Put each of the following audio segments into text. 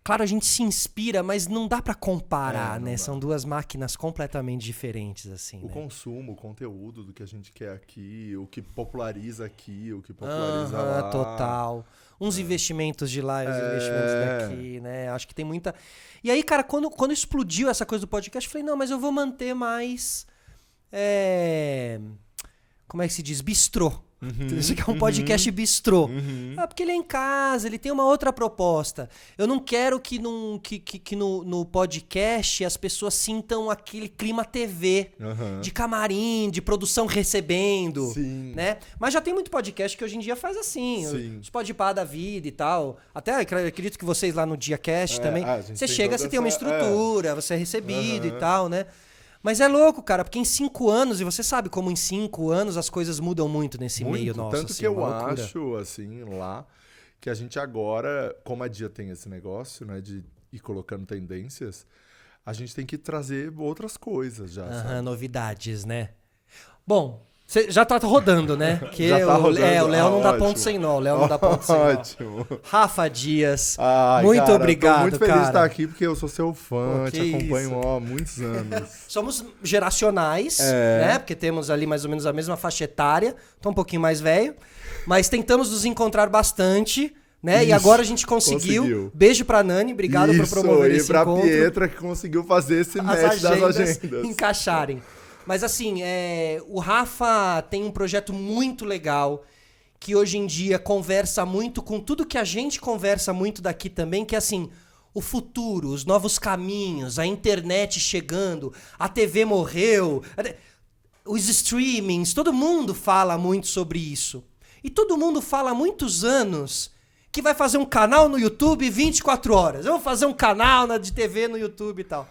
Claro, a gente se inspira, mas não dá pra comparar, né? Dá. São duas máquinas completamente diferentes, assim, o consumo, o conteúdo do que a gente quer aqui, o que populariza aqui, o que populariza lá. Total. Uns investimentos de lá e os investimentos daqui, né? Acho que tem muita... E aí, cara, quando explodiu essa coisa do podcast, eu falei, não, mas eu vou manter mais... Como é que se diz? Bistrô. Isso aqui é um podcast bistrô. Porque ele é em casa, ele tem uma outra proposta. Eu não quero que no podcast as pessoas sintam aquele clima TV, de camarim, de produção recebendo. Sim. Né? Mas já tem muito podcast que hoje em dia faz assim. Sim. Os podpar da vida e tal. Até acredito que vocês lá no DiaCast também. Você chega, você tem uma estrutura, você é recebido e tal, né? Mas é louco, cara, porque em 5 anos, e você sabe como em 5 anos as coisas mudam muito nesse meio nosso. Tanto assim, que eu acho, assim, lá, que a gente agora, como a Dia tem esse negócio, né, de ir colocando tendências, a gente tem que trazer outras coisas já, sabe? Novidades, né? Bom... Você já tá rodando, né? Que já tá rodando. O Léo não dá ponto sem nó. O Léo não dá ponto sem nó. Ótimo. Rafa Dias, muito cara, obrigado, tô muito feliz cara. de estar aqui, porque eu sou seu fã, te acompanho há muitos anos. Somos geracionais, né? Porque temos ali mais ou menos a mesma faixa etária. Tô um pouquinho mais velho. Mas tentamos nos encontrar bastante, né? Isso, e agora a gente conseguiu. Beijo pra Nani, obrigado por promover esse encontro. E pra Pietra, que conseguiu fazer esse match das agendas. Encaixarem. Mas assim, o Rafa tem um projeto muito legal, que hoje em dia conversa muito com tudo que a gente conversa muito daqui também, que é assim, o futuro, os novos caminhos, a internet chegando, a TV morreu, os streamings, todo mundo fala muito sobre isso. E todo mundo fala há muitos anos que vai fazer um canal no YouTube 24 horas. Eu vou fazer um canal de TV no YouTube e tal.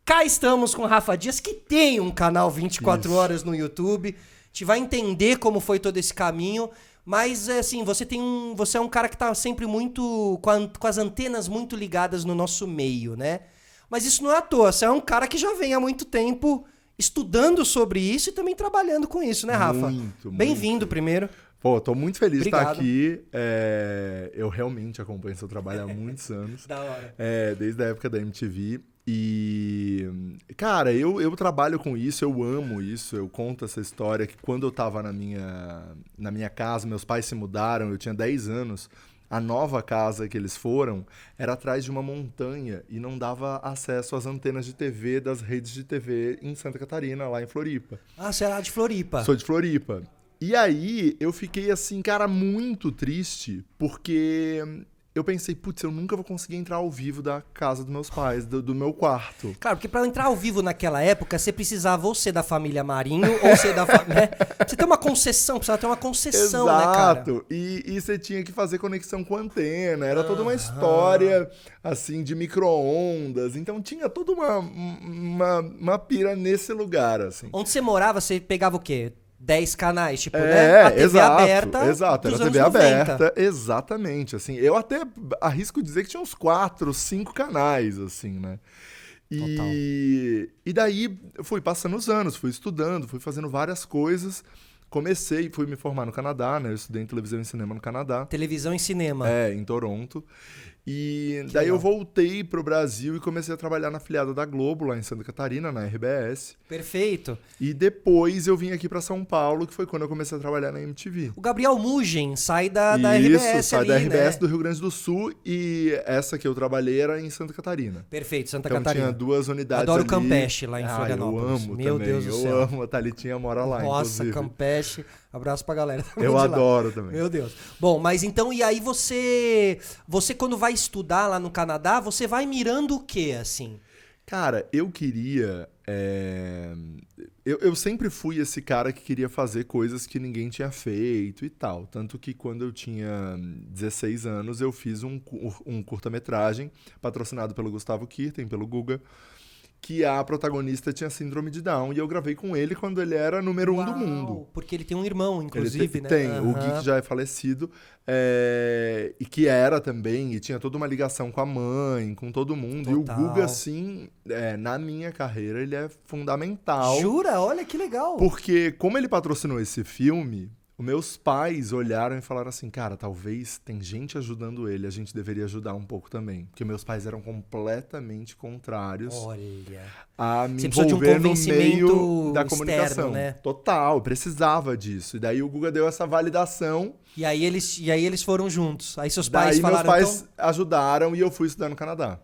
Cá estamos com o Rafa Dias, que tem um canal 24 horas no YouTube. A gente vai entender como foi todo esse caminho. Mas, assim, você é um cara que tá sempre muito... com as antenas muito ligadas no nosso meio, né? Mas isso não é à toa. Você é um cara que já vem há muito tempo estudando sobre isso e também trabalhando com isso, né, Rafa? Muito. Bem-vindo primeiro. Pô, tô muito feliz de estar Obrigado. aqui. Eu realmente acompanho seu trabalho há muitos anos. Da hora. Desde a época da MTV. E, cara, eu trabalho com isso, eu amo isso, eu conto essa história que quando eu tava na minha casa, meus pais se mudaram, eu tinha 10 anos, a nova casa que eles foram era atrás de uma montanha e não dava acesso às antenas de TV das redes de TV em Santa Catarina, lá em Floripa. Ah, você era de Floripa. Sou de Floripa. E aí eu fiquei assim, cara, muito triste, porque... eu pensei, putz, eu nunca vou conseguir entrar ao vivo da casa dos meus pais, do meu quarto. Claro, porque pra entrar ao vivo naquela época, você precisava ou ser da família Marinho, ou ser da família... Né? Você tem uma concessão, precisava ter uma concessão, né, cara? Exato. E você tinha que fazer conexão com antena, era toda uma história, assim, de micro-ondas. Então tinha toda uma pira nesse lugar, assim. Onde você morava, você pegava o quê? 10 canais, tipo, né? A TV aberta. Exato, era TV aberta, exatamente, assim. Eu até arrisco dizer que tinha uns 4, 5 canais, assim, né? E daí fui passando os anos, fui estudando, fui fazendo várias coisas. Fui me formar no Canadá, né? Eu estudei em televisão e cinema no Canadá. Televisão e cinema. Em Toronto. E daí eu voltei pro Brasil e comecei a trabalhar na afiliada da Globo, lá em Santa Catarina, na RBS. Perfeito. E depois eu vim aqui pra São Paulo, que foi quando eu comecei a trabalhar na MTV. O Gabriel Mugen sai da RBS sai ali, da RBS, né? do Rio Grande do Sul, e essa que eu trabalhei era em Santa Catarina. Perfeito, Santa Então Catarina. tinha 2 unidades Adoro ali. Campeche lá em Florianópolis. Eu amo Meu também. Deus do céu. Eu amo, a Thalitinha mora lá, Nossa, inclusive. Campeche. Abraço pra galera. Eu adoro também. Meu Deus. Bom, mas então, e aí você quando vai estudar lá no Canadá, você vai mirando o quê, assim? Cara, eu queria... Eu sempre fui esse cara que queria fazer coisas que ninguém tinha feito e tal. Tanto que quando eu tinha 16 anos, eu fiz um curta-metragem patrocinado pelo Gustavo Kirten, pelo Guga, que a protagonista tinha síndrome de Down, e eu gravei com ele quando ele era número 1 do mundo. Porque ele tem um irmão, inclusive, né? Tem, o Gui que já é falecido, e que era também, e tinha toda uma ligação com a mãe, com todo mundo. Total. E o Guga, assim, na minha carreira, ele é fundamental. Jura? Olha que legal. Porque, como ele patrocinou esse filme, Os meus pais olharam e falaram assim, cara, talvez tem gente ajudando ele, a gente deveria ajudar um pouco também. Porque meus pais eram completamente contrários Olha. a me Você precisou de um envolver no convencimento meio da externo, comunicação. né? Total, eu precisava disso. E daí o Guga deu essa validação. E aí eles foram juntos. Aí seus pais Daí meus falaram, pais então... ajudaram e eu fui estudar no Canadá.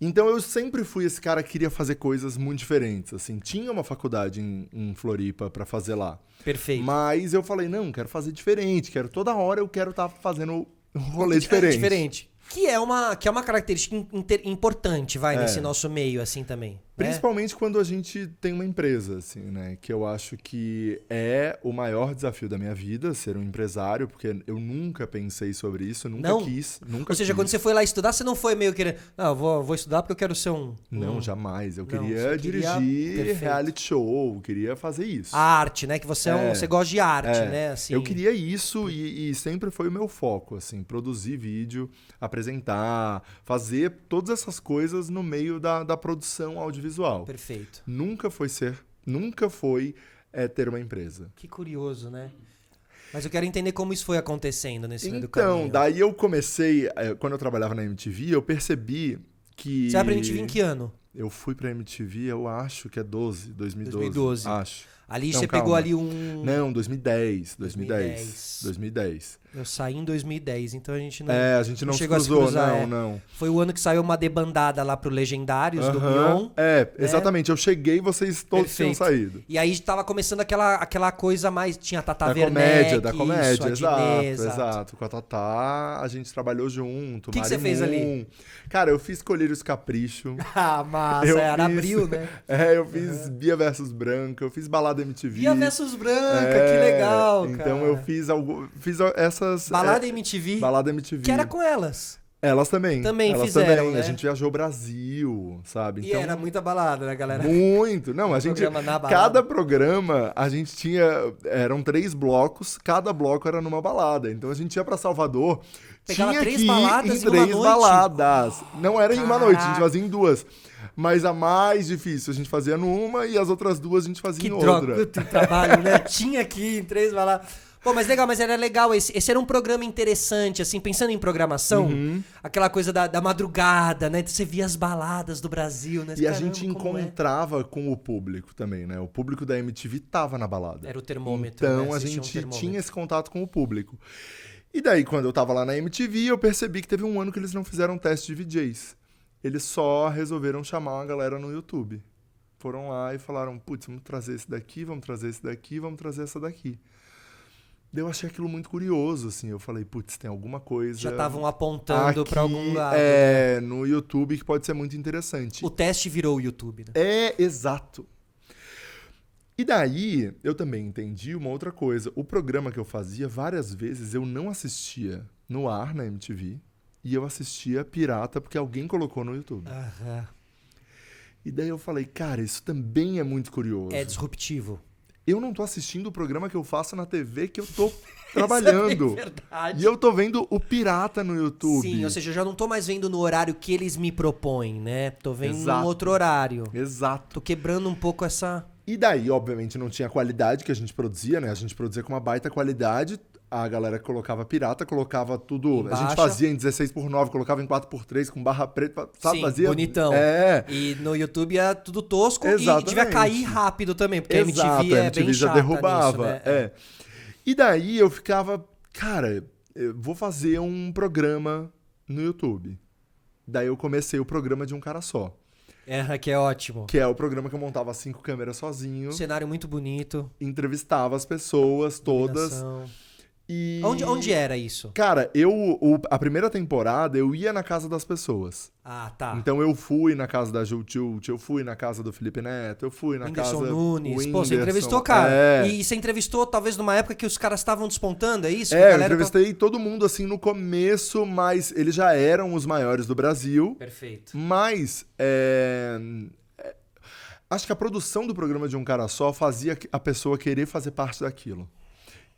Então eu sempre fui esse cara que queria fazer coisas muito diferentes, assim. Tinha uma faculdade em Floripa pra fazer lá. Perfeito. Mas eu falei, não, quero fazer diferente, toda hora eu quero estar fazendo um rolê diferente. Diferente. Que é uma característica importante, nesse nosso meio, assim, também. Principalmente quando a gente tem uma empresa, assim, né? Que eu acho que é o maior desafio da minha vida, ser um empresário, porque eu nunca pensei sobre isso, nunca quis. Ou seja, quando você foi lá estudar, você não foi meio querendo... Não, vou estudar porque eu quero ser um... Não, jamais. Eu Não, queria dirigir Perfeito. reality show, queria fazer isso. A arte, né? Que você você gosta de arte, né? Assim... Eu queria isso e sempre foi o meu foco, assim, produzir vídeo, apresentar, fazer todas essas coisas no meio da produção audiovisual. Perfeito. Nunca foi ter uma empresa. Que curioso, né? Mas eu quero entender como isso foi acontecendo nesse meio do caminho. Então, daí eu comecei, quando eu trabalhava na MTV, eu percebi que... Você vai pra MTV em que ano? Eu fui pra MTV, eu acho que é 2012. Acho. Ali não, você calma. pegou ali um... Não, 2010. Eu saí em 2010, então a gente não... a gente não se chegou cruzou, a se cruzar, não. Foi o ano que saiu uma debandada lá pro Legendários do Mion. Exatamente. Eu cheguei e vocês todos tinham saído. E aí tava começando aquela coisa mais... Tinha a Tata Werneck, Da comédia, isso, exato. Com a Tatá, a gente trabalhou junto. O que você fez ali? Cara, eu fiz Colírios Capricho. Ah, massa. Era abril, né? Eu fiz Bia versus Branca, eu fiz Balada MTV. Bia versus Branca, que legal, cara. Então eu fiz essas... Balada MTV. Balada MTV. Que era com elas. Elas também. Também fizeram, né? A gente viajou o Brasil, sabe? E era muita balada, né, galera? Muito. Não, a gente... Cada programa, a gente tinha... Eram 3 blocos, cada bloco era numa balada. Então a gente ia pra Salvador... Pegava tinha 3 que baladas ir em 3 baladas. Não era em uma noite, a gente fazia em 2. Mas a mais difícil a gente fazia numa e as outras 2 a gente fazia em outra. Que droga, trabalho, né? Tinha que ir em 3 baladas. Pô, mas legal, mas era legal. Esse era um programa interessante, assim, pensando em programação, aquela coisa da madrugada, né? Você via as baladas do Brasil, né? E a gente encontrava com o público também, né? O público da MTV tava na balada. Era o termômetro, então né? a gente tinha esse contato com o público. E daí, quando eu tava lá na MTV, eu percebi que teve um ano que eles não fizeram teste de VJs. Eles só resolveram chamar uma galera no YouTube. Foram lá e falaram, putz, vamos trazer esse daqui, vamos trazer esse daqui, vamos trazer essa daqui. Daí eu achei aquilo muito curioso, assim. Eu falei, putz, tem alguma coisa... Já estavam apontando pra algum lado. No YouTube que pode ser muito interessante. O teste virou o YouTube, né? Exato. E daí, eu também entendi uma outra coisa. O programa que eu fazia, várias vezes, eu não assistia no ar, na MTV, e eu assistia pirata porque alguém colocou no YouTube. E daí eu falei, cara, isso também é muito curioso. É disruptivo. Eu não tô assistindo o programa que eu faço na TV que eu tô trabalhando. Isso é verdade. E eu tô vendo o pirata no YouTube. Sim, ou seja, eu já não tô mais vendo no horário que eles me propõem, né? Tô vendo Exato. num outro horário. Exato. Tô quebrando um pouco essa... E daí, obviamente, não tinha a qualidade que a gente produzia, né? A gente produzia com uma baita qualidade. A galera colocava pirata, colocava tudo... A gente fazia em 16:9, colocava em 4:3 com barra preta, sabe? Sim, fazia... bonitão. E no YouTube era tudo tosco. Exatamente. E devia cair rápido também, porque Exato, a MTV é bem já chata derrubava. nisso, né? E daí eu ficava, cara, eu vou fazer um programa no YouTube. Daí eu comecei o programa de um cara só. Que é ótimo. Que é o programa que eu montava 5 câmeras sozinho. Cenário muito bonito. Entrevistava as pessoas todas. E... Onde era isso? Cara, a primeira temporada eu ia na casa das pessoas. Ah, tá. Então eu fui na casa da Ju Chult, eu fui na casa do Felipe Neto, eu fui na Whindersson casa... Nunes. Pô, você entrevistou, cara. E você entrevistou talvez numa época que os caras estavam despontando, é isso? Eu entrevistei todo mundo assim no começo, mas eles já eram os maiores do Brasil. Perfeito. Mas acho que a produção do programa de um cara só fazia a pessoa querer fazer parte daquilo.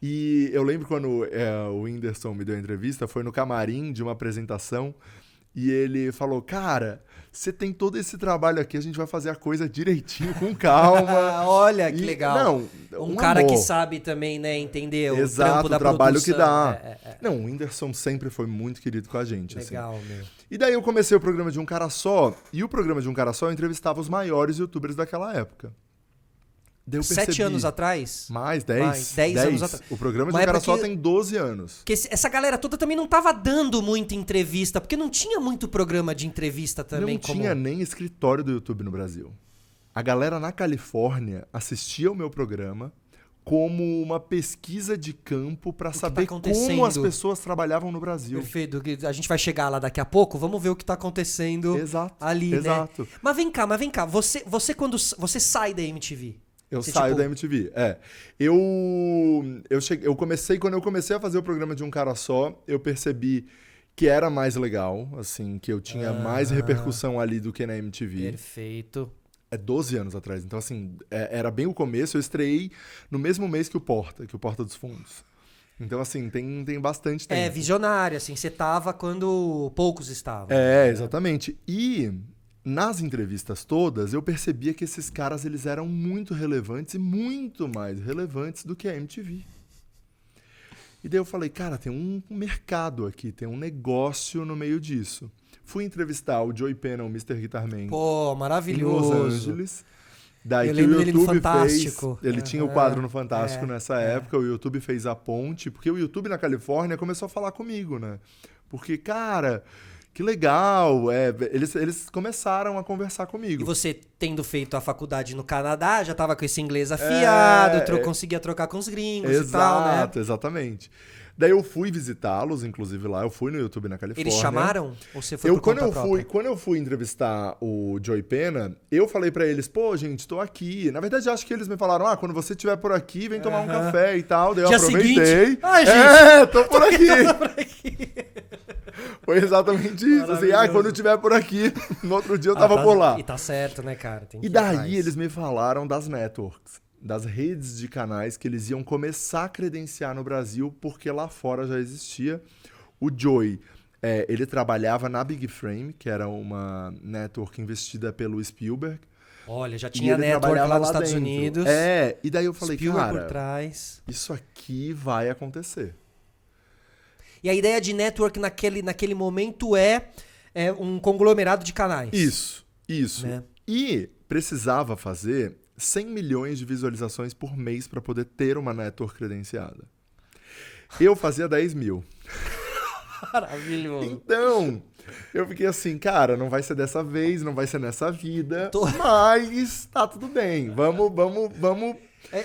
E eu lembro quando o Whindersson me deu a entrevista, foi no camarim de uma apresentação, e ele falou, cara, você tem todo esse trabalho aqui, a gente vai fazer a coisa direitinho, com calma. Olha que legal. Não, um cara que sabe também, né, entender o trampo da trabalho produção. que dá. Não, o Whindersson sempre foi muito querido com a gente. Legal, assim. meu. E daí eu comecei o programa de um cara só, e o programa de um cara só eu entrevistava os maiores youtubers daquela época. Daí eu percebi, 7 anos atrás? Mais, 10. 10 anos atrás. O programa de um cara só tem 12 anos. Porque essa galera toda também não tava dando muita entrevista, porque não tinha muito programa de entrevista também. Não tinha nem escritório do YouTube no Brasil. A galera na Califórnia assistia o meu programa como uma pesquisa de campo para saber como as pessoas trabalhavam no Brasil. Perfeito. A gente vai chegar lá daqui a pouco, vamos ver o que tá acontecendo ali, né? Mas vem cá. Você quando você sai da MTV... Eu saio da MTV, Eu comecei, quando eu comecei a fazer o programa de um cara só, eu percebi que era mais legal, assim, que eu tinha mais repercussão ali do que na MTV. Perfeito. É 12 anos atrás, então assim, era bem o começo, eu estreiei no mesmo mês que o Porta dos Fundos. Então assim, tem bastante tempo. É, visionário, assim, você tava quando poucos estavam. Exatamente. E... nas entrevistas todas, eu percebia que esses caras eles eram muito relevantes e muito mais relevantes do que a MTV. E daí eu falei, cara, tem um mercado aqui, tem um negócio no meio disso. Fui entrevistar o Joey Pena, o Mr. Guitarman. Pô, maravilhoso. Em Los Angeles. Daí eu que o dele no YouTube Fantástico. fez... Ele tinha o quadro no Fantástico nessa época, o YouTube fez a ponte, porque o YouTube na Califórnia começou a falar comigo, né? Porque, cara... que legal, eles começaram a conversar comigo. E você, tendo feito a faculdade no Canadá, já tava com esse inglês afiado, conseguia trocar com os gringos e tal, né? Exatamente. Daí eu fui visitá-los, inclusive lá, eu fui no YouTube na Califórnia. Eles chamaram? Ou você foi por conta própria? Quando eu fui entrevistar o Joey Pena, eu falei pra eles, pô, gente, tô aqui. Na verdade, acho que eles me falaram, quando você estiver por aqui, vem tomar um café e tal. Daí eu aproveitei. Seguinte, gente, tô por aqui. Foi exatamente isso. Assim, quando eu estiver por aqui, no outro dia eu tava por lá. E tá certo, né, cara? E daí eles me falaram das networks, das redes de canais que eles iam começar a credenciar no Brasil, porque lá fora já existia. O Joey, ele trabalhava na Big Frame, que era uma network investida pelo Spielberg. Olha, já tinha network lá nos Estados Unidos. E daí eu falei, Spielberg por trás. Isso aqui vai acontecer. E a ideia de network naquele momento é um conglomerado de canais. Isso. Né? E precisava fazer 100 milhões de visualizações por mês para poder ter uma network credenciada. Eu fazia 10 mil. Maravilhoso. Então, eu fiquei assim, cara, não vai ser dessa vez, não vai ser nessa vida, mas tá tudo bem. Vamos...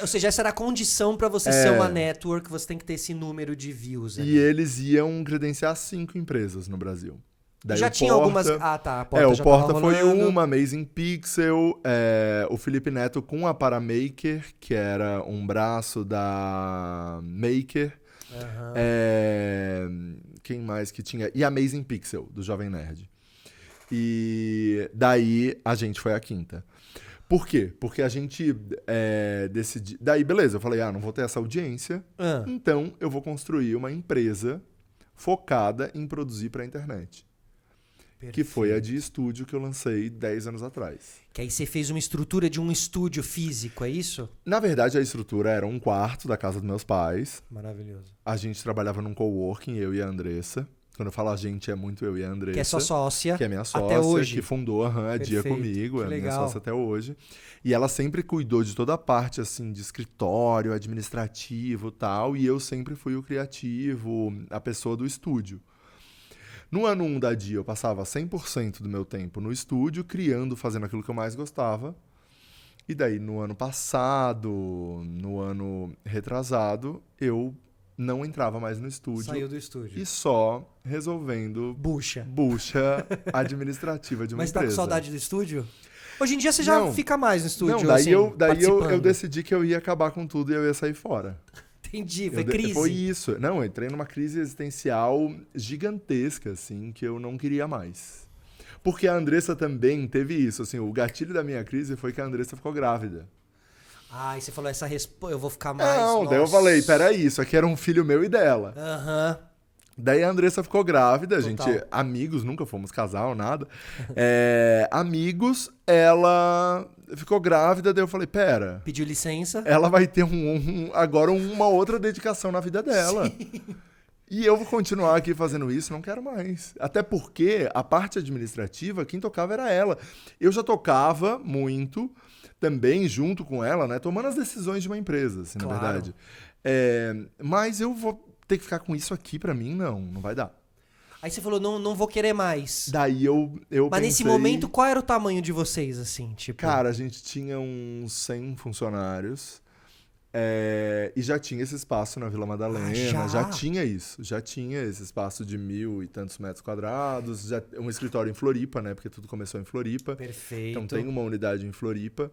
ou seja, essa era a condição para você ser uma network, você tem que ter esse número de views. E eles iam credenciar 5 empresas no Brasil. Daí já tinha algumas... A Porta o Porta foi uma, Amazing Pixel, o Felipe Neto com a Paramaker, que era um braço da Maker. Quem mais que tinha? E Amazing Pixel, do Jovem Nerd. E daí a gente foi a quinta. Por quê? Porque a gente decidiu... Daí, beleza, eu falei, não vou ter essa audiência, então eu vou construir uma empresa focada em produzir para a internet. Perfeito. Que foi a de estúdio que eu lancei 10 anos atrás. Que aí você fez uma estrutura de um estúdio físico, é isso? Na verdade, a estrutura era um quarto da casa dos meus pais. Maravilhoso. A gente trabalhava num coworking, eu e a Andressa. Quando eu falo a gente, é muito eu e a Andressa. Que é sua sócia. Que é minha sócia. Até hoje. Que fundou a Dia comigo. É minha sócia até hoje. E ela sempre cuidou de toda a parte, assim, de escritório, administrativo e tal. E eu sempre fui o criativo, a pessoa do estúdio. No ano 1 da Dia, eu passava 100% do meu tempo no estúdio, criando, fazendo aquilo que eu mais gostava. E daí, no ano passado, no ano retrasado, eu não entrava mais no estúdio. Saiu do estúdio. E só resolvendo bucha administrativa de uma empresa. Mas tá com saudade do estúdio? Hoje em dia você já fica mais no estúdio. Não, daí eu decidi que eu ia acabar com tudo e eu ia sair fora. Entendi, foi crise. Foi isso. Não, eu entrei numa crise existencial gigantesca, assim, que eu não queria mais. Porque a Andressa também teve isso, assim, o gatilho da minha crise foi que a Andressa ficou grávida. E você falou, eu vou ficar mais... Não, daí eu falei, peraí, isso aqui era um filho meu e dela. Daí a Andressa ficou grávida, a gente, Total. amigos, nunca fomos casal, nada. Amigos, ela ficou grávida, daí eu falei, pera, Pediu licença. ela vai ter agora uma outra dedicação na vida dela. E eu vou continuar aqui fazendo isso, não quero mais. Até porque a parte administrativa, quem tocava era ela. Eu já tocava muito, também junto com ela, né? Tomando as decisões de uma empresa, assim, Claro. na verdade. Mas eu vou ter que ficar com isso aqui pra mim? Não vai dar. Aí você falou, não vou querer mais. Daí eu Mas nesse pensei, momento, qual era o tamanho de vocês, assim? Tipo, cara, a gente tinha uns 100 funcionários. E já tinha esse espaço na Vila Madalena, já? tinha isso, já tinha esse espaço de 1.000 e tantos metros quadrados, já um escritório em Floripa, né, porque tudo começou em Floripa, perfeito. então tem uma unidade em Floripa.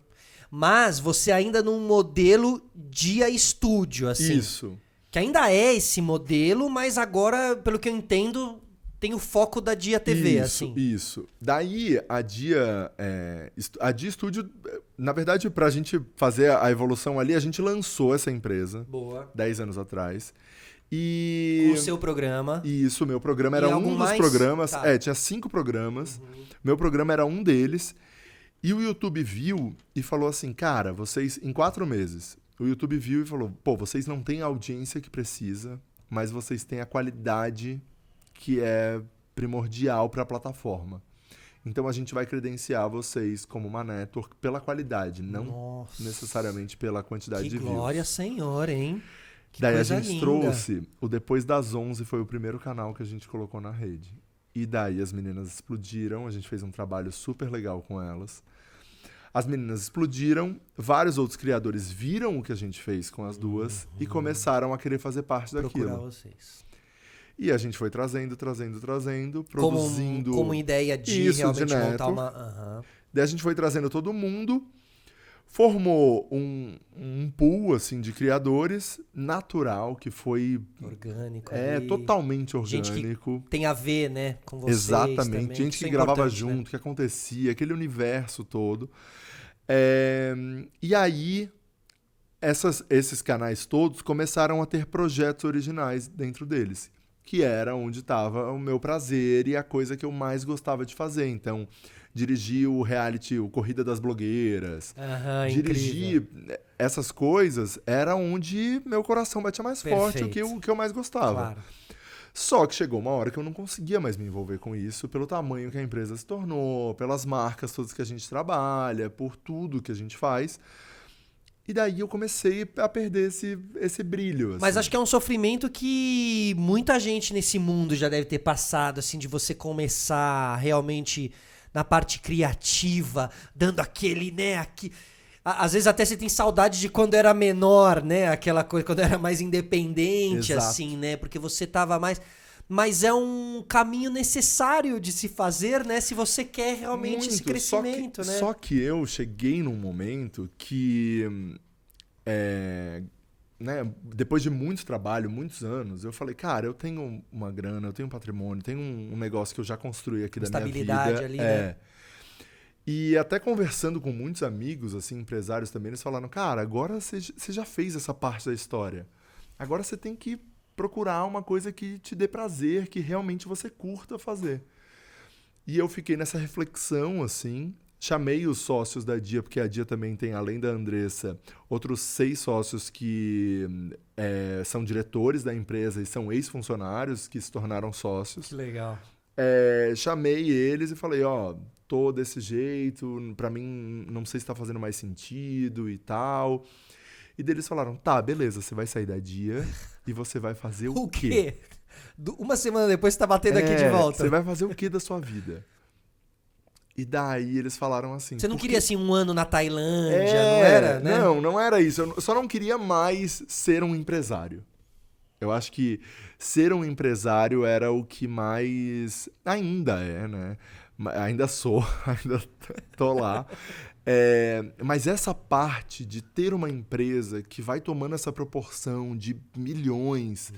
Mas você ainda num modelo dia estúdio, assim. Isso, Que ainda é esse modelo, mas agora, pelo que eu entendo, tem o foco da Dia TV, assim. Isso. Daí, a Dia Studio, na verdade, pra gente fazer a evolução ali, a gente lançou essa empresa Boa. 10 anos atrás. E Com o seu programa. Isso, meu programa E era algum um dos mais? programas. Tá. Tinha 5 programas. Meu programa era um deles. E o YouTube viu e falou assim, cara, vocês, em 4 meses, o YouTube viu e falou, pô, vocês não têm a audiência que precisa, mas vocês têm a qualidade que é primordial para a plataforma. Então a gente vai credenciar vocês como uma network pela qualidade, não Nossa, necessariamente pela quantidade que de views. glória, Senhor, hein? Que Daí a coisa gente linda. trouxe o Depois das 11, foi o primeiro canal que a gente colocou na rede. E daí as meninas explodiram, a gente fez um trabalho super legal com elas. As meninas explodiram, vários outros criadores viram o que a gente fez com as duas e começaram a querer fazer parte Procurar daquilo. vocês. E a gente foi trazendo, produzindo. Como ideia de Isso, realmente de montar network. uma... Aham. Daí a gente foi trazendo todo mundo, formou um pool assim, de criadores natural, que foi Orgânico ali. totalmente Gente que orgânico. tem a ver, né, com vocês Exatamente. também. Gente Isso que é gravava importante, junto, né? que acontecia, aquele universo todo. E aí, esses canais todos começaram a ter projetos originais dentro deles, que era onde estava o meu prazer e a coisa que eu mais gostava de fazer. Então, dirigir o reality, o Corrida das Blogueiras, Aham, dirigir essas coisas era onde meu coração batia mais forte, o que eu mais gostava. Claro. Só que chegou uma hora que eu não conseguia mais me envolver com isso, pelo tamanho que a empresa se tornou, pelas marcas todas que a gente trabalha, por tudo que a gente faz. E daí eu comecei a perder esse brilho. Mas assim. acho que é um sofrimento que muita gente nesse mundo já deve ter passado, assim, de você começar realmente na parte criativa, dando aquele, né, às vezes até você tem saudade de quando era menor, né, aquela coisa, quando era mais independente, Exato. assim, né, porque você tava mais... Mas é um caminho necessário de se fazer, né, se você quer realmente esse Muito, crescimento, né? Só que eu cheguei num momento que, né, depois de muito trabalho, muitos anos, eu falei, cara, eu tenho uma grana, eu tenho um patrimônio, tenho um negócio que eu já construí aqui da minha vida. Estabilidade ali, né? E até conversando com muitos amigos, assim, empresários também, eles falaram, cara, agora você já fez essa parte da história. Agora você tem que procurar uma coisa que te dê prazer, que realmente você curta fazer. E eu fiquei nessa reflexão, assim, chamei os sócios da Dia, porque a Dia também tem, além da Andressa, outros 6 sócios que são diretores da empresa e são ex-funcionários que se tornaram sócios. Que legal. Chamei eles e falei, ó, tô desse jeito, pra mim não sei se tá fazendo mais sentido e tal. E daí eles falaram, tá, beleza, você vai sair da Dia e você vai fazer o quê? Uma semana depois você tá batendo aqui de volta. Você vai fazer o quê da sua vida? E daí eles falaram assim... Você não queria, assim, um ano na Tailândia, não É, era, né? Não era isso. Eu só não queria mais ser um empresário. Eu acho que ser um empresário era o que mais... Ainda é, né? Ainda sou, ainda tô lá. Mas essa parte de ter uma empresa que vai tomando essa proporção de milhões...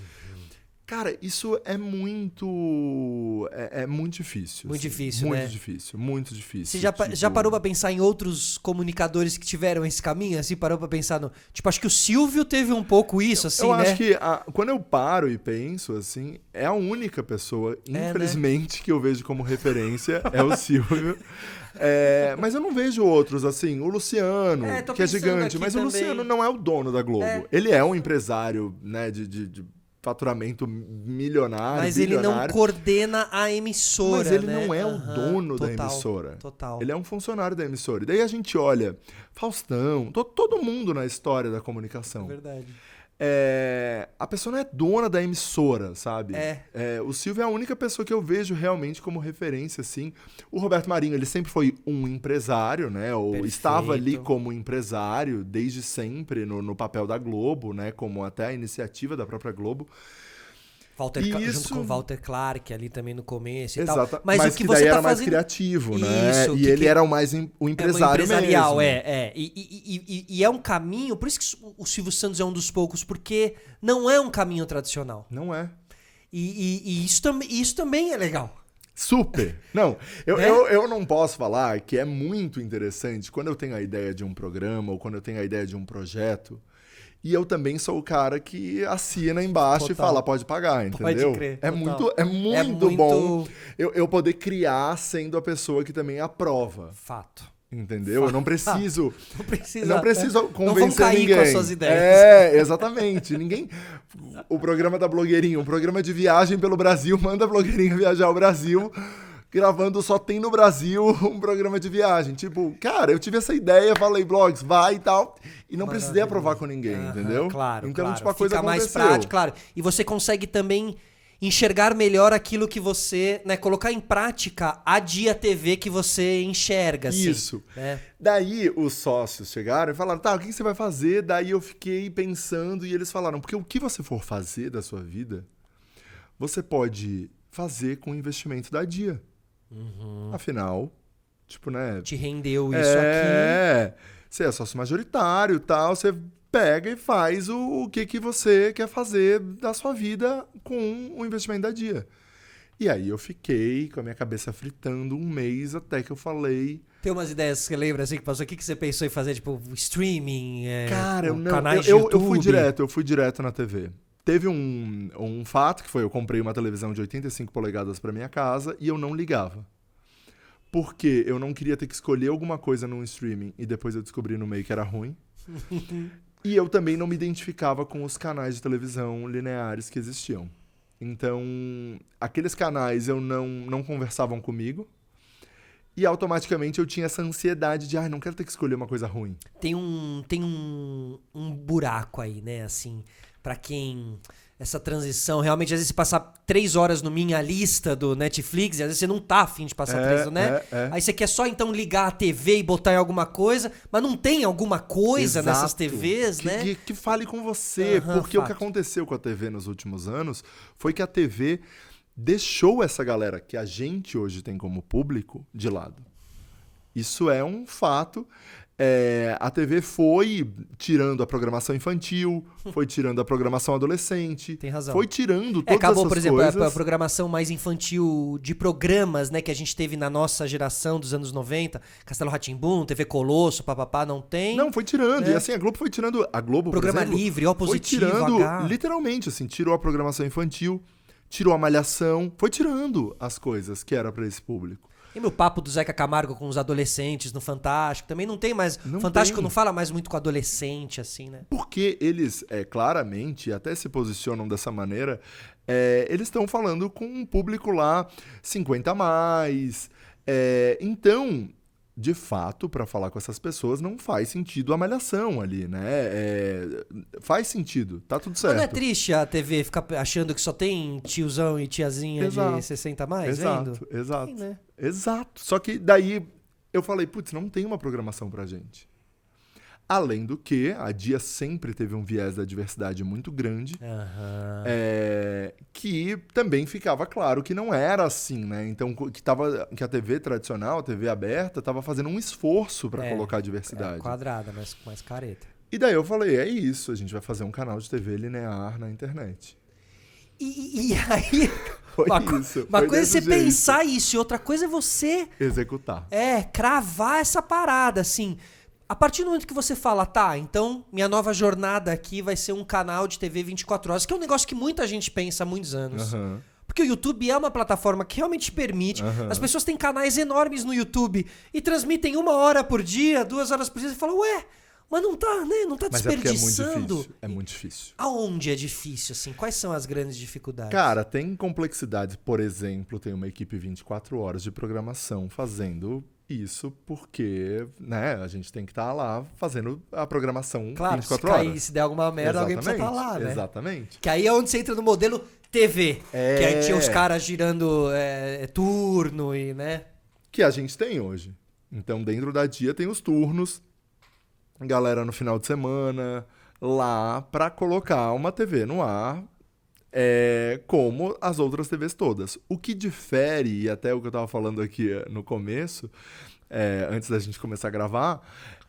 Cara, isso é muito... É muito difícil. Muito assim. difícil, muito né? Difícil, muito difícil. Você já parou pra pensar em outros comunicadores que tiveram esse caminho? Assim, parou pra pensar no... Tipo, acho que o Silvio teve um pouco isso, assim, eu né? acho que quando eu paro e penso, assim, é a única pessoa, infelizmente, que eu vejo como referência, é o Silvio. Mas eu não vejo outros, assim, o Luciano, que é gigante, mas também. o Luciano não é o dono da Globo. Ele é um empresário, né, de faturamento milionário, mas bilionário. ele não coordena a emissora, Mas ele né? não é o dono da total, emissora. Total. Ele é um funcionário da emissora. E daí a gente olha Faustão, todo mundo na história da comunicação. É verdade. A pessoa não é dona da emissora, sabe? O Silvio é a única pessoa que eu vejo realmente como referência, assim. O Roberto Marinho, ele sempre foi um empresário, né? Ou Perfeito. estava ali como empresário desde sempre no papel da Globo, né? Como até a iniciativa da própria Globo. Junto com o Walter Clark ali também no começo e Exato. tal. Mas o que você daí era mais criativo, né? E ele era o mais o empresário empresarial, mesmo. E é um caminho, por isso que o Silvio Santos é um dos poucos, porque não é um caminho tradicional. Não é. E isso também é legal. Super! Não, eu não posso falar que é muito interessante quando eu tenho a ideia de um programa ou quando eu tenho a ideia de um projeto. E eu também sou o cara que assina embaixo e fala, pode pagar, entendeu? Pode crer. É muito bom eu poder criar sendo a pessoa que também aprova. Fato. Entendeu? Eu não preciso. Não preciso convencer não vão cair ninguém. Com as suas ideias. Exatamente. Ninguém. O programa da blogueirinha, um programa de viagem pelo Brasil, manda a blogueirinha viajar ao Brasil. Gravando só tem no Brasil um programa de viagem. Tipo, cara, eu tive essa ideia, falei, blogs, vai e tal. E não precisei aprovar com ninguém, entendeu? Claro, então, claro. Tipo, a coisa fica mais aconteceu. prático, claro. E você consegue também enxergar melhor aquilo que você, né, colocar em prática a Dia TV que você enxerga, assim. Isso. Né? Daí os sócios chegaram e falaram, tá, o que você vai fazer? Daí eu fiquei pensando e eles falaram, porque o que você for fazer da sua vida, você pode fazer com o investimento da Dia. Afinal, tipo, né? Te rendeu isso aqui. Você é sócio majoritário e tal, você pega e faz o que você quer fazer da sua vida com o investimento da Dia. E aí eu fiquei com a minha cabeça fritando um mês até que eu falei... Tem umas ideias que você lembra, assim, que passou? O que você pensou em fazer? Tipo, streaming, cara, canais de YouTube? Eu fui direto na TV. Teve um fato que foi, eu comprei uma televisão de 85 polegadas para minha casa e eu não ligava. Porque eu não queria ter que escolher alguma coisa num streaming e depois eu descobri no meio que era ruim. E eu também não me identificava com os canais de televisão lineares que existiam. Então, aqueles canais não conversavam comigo. E automaticamente eu tinha essa ansiedade de, não quero ter que escolher uma coisa ruim. Tem um buraco aí, né, assim... Pra quem... Essa transição, realmente, às vezes você passar 3 horas no Minha Lista do Netflix, e às vezes você não tá afim de passar 3 horas, né? Aí você quer só, então, ligar a TV e botar em alguma coisa, mas não tem alguma coisa nessas TVs, né? Que fale com você, porque o que aconteceu com a TV nos últimos anos foi que a TV deixou essa galera que a gente hoje tem como público de lado. Isso é um fato... a TV foi tirando a programação infantil, foi tirando a programação adolescente. Tem razão. Foi tirando todas acabou, essas por exemplo, coisas. a programação mais infantil de programas, né, que a gente teve na nossa geração dos anos 90, Castelo Rá-Tim-Bum, TV Colosso, papapá, não tem. Não, foi tirando. E assim, a Globo foi tirando... A Globo, Programa por exemplo, livre, O Positivo, foi tirando, H. literalmente, assim, tirou a programação infantil, tirou a Malhação, foi tirando as coisas que era para esse público. E meu papo do Zeca Camargo com os adolescentes no Fantástico, também não tem mais... Fantástico não fala mais muito com adolescente, assim, né? Porque eles, claramente, até se posicionam dessa maneira, eles estão falando com um público lá 50 a mais. Então, de fato, para falar com essas pessoas, não faz sentido a Malhação ali, né? Faz sentido, tá tudo certo. Mas não é triste a TV ficar achando que só tem tiozão e tiazinha de 60 a mais, vendo? Exato, tem, né? Exato. Só que daí eu falei, putz, não tem uma programação pra gente. Além do que, a Dia sempre teve um viés da diversidade muito grande, que também ficava claro que não era assim, né? Então, que a TV tradicional, a TV aberta, estava fazendo um esforço para colocar a diversidade. Quadrada, mas mais careta. E daí eu falei, é isso, a gente vai fazer um canal de TV linear na internet. E aí... Foi uma isso. uma foi coisa é desse você jeito. pensar isso, e outra coisa é você... Executar. cravar essa parada, assim. A partir do momento que você fala, tá, então minha nova jornada aqui vai ser um canal de TV 24 horas, que é um negócio que muita gente pensa há muitos anos. Aham. Porque o YouTube é uma plataforma que realmente permite. Aham. As pessoas têm canais enormes no YouTube e transmitem 1 hora por dia, 2 horas por dia. Você fala, ué, mas não tá, né? Não tá Mas é porque é muito desperdiçando. difícil. É muito difícil. Aonde é difícil, assim? Quais são as grandes dificuldades? Cara, tem complexidades. Por exemplo, tem uma equipe 24 horas de programação fazendo isso porque, né, a gente tem que estar lá fazendo a programação claro, 24 se horas. cair, se der alguma merda, alguém precisa estar lá, né? Exatamente. Que aí é onde você entra no modelo TV. É. Que aí tinha os caras girando turno e, né? Que a gente tem hoje. Então, dentro da dia tem os turnos, galera no final de semana, lá pra colocar uma TV no ar, como as outras TVs todas. O que difere, e até o que eu tava falando aqui no começo, antes da gente começar a gravar,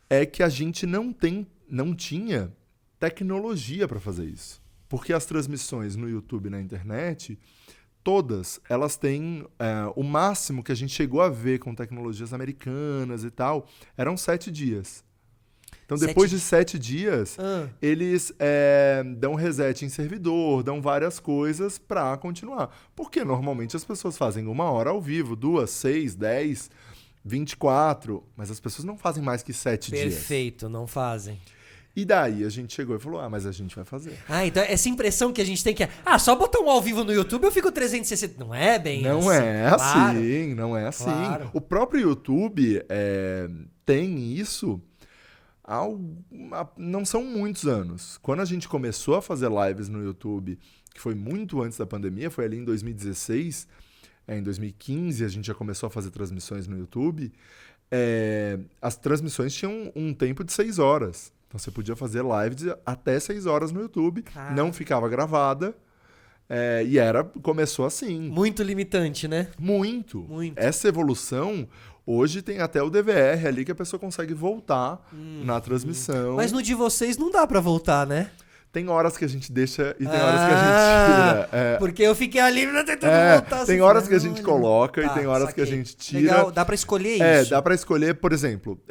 é que a gente não tinha tecnologia pra fazer isso. Porque as transmissões no YouTube e na internet, todas, elas têm o máximo que a gente chegou a ver com tecnologias americanas e tal, eram 7 dias. Então, depois de 7 dias, eles dão reset em servidor, dão várias coisas para continuar. Porque normalmente as pessoas fazem 1 hora ao vivo, 2, 6, 10, 24, mas as pessoas não fazem mais que 7 dias. Perfeito, não fazem. E daí a gente chegou e falou, mas a gente vai fazer. Então essa impressão que a gente tem que só botar um ao vivo no YouTube eu fico 360. Não é bem não assim. É claro. assim, não é assim. Claro. O próprio YouTube tem isso... não são muitos anos. Quando a gente começou a fazer lives no YouTube, que foi muito antes da pandemia, foi ali em 2016, em 2015 a gente já começou a fazer transmissões no YouTube, as transmissões tinham um tempo de 6 horas. Então você podia fazer lives até 6 horas no YouTube, não ficava gravada, e começou assim. Muito limitante, né? Muito. Essa evolução... Hoje tem até o DVR ali que a pessoa consegue voltar na transmissão. Mas no de vocês não dá pra voltar, né? Tem horas que a gente deixa e tem horas que a gente tira. Porque eu fiquei ali tentando voltar. Tem horas que a gente coloca e tem horas saquei. que a gente tira. Legal, dá pra escolher isso? Dá pra escolher, por exemplo,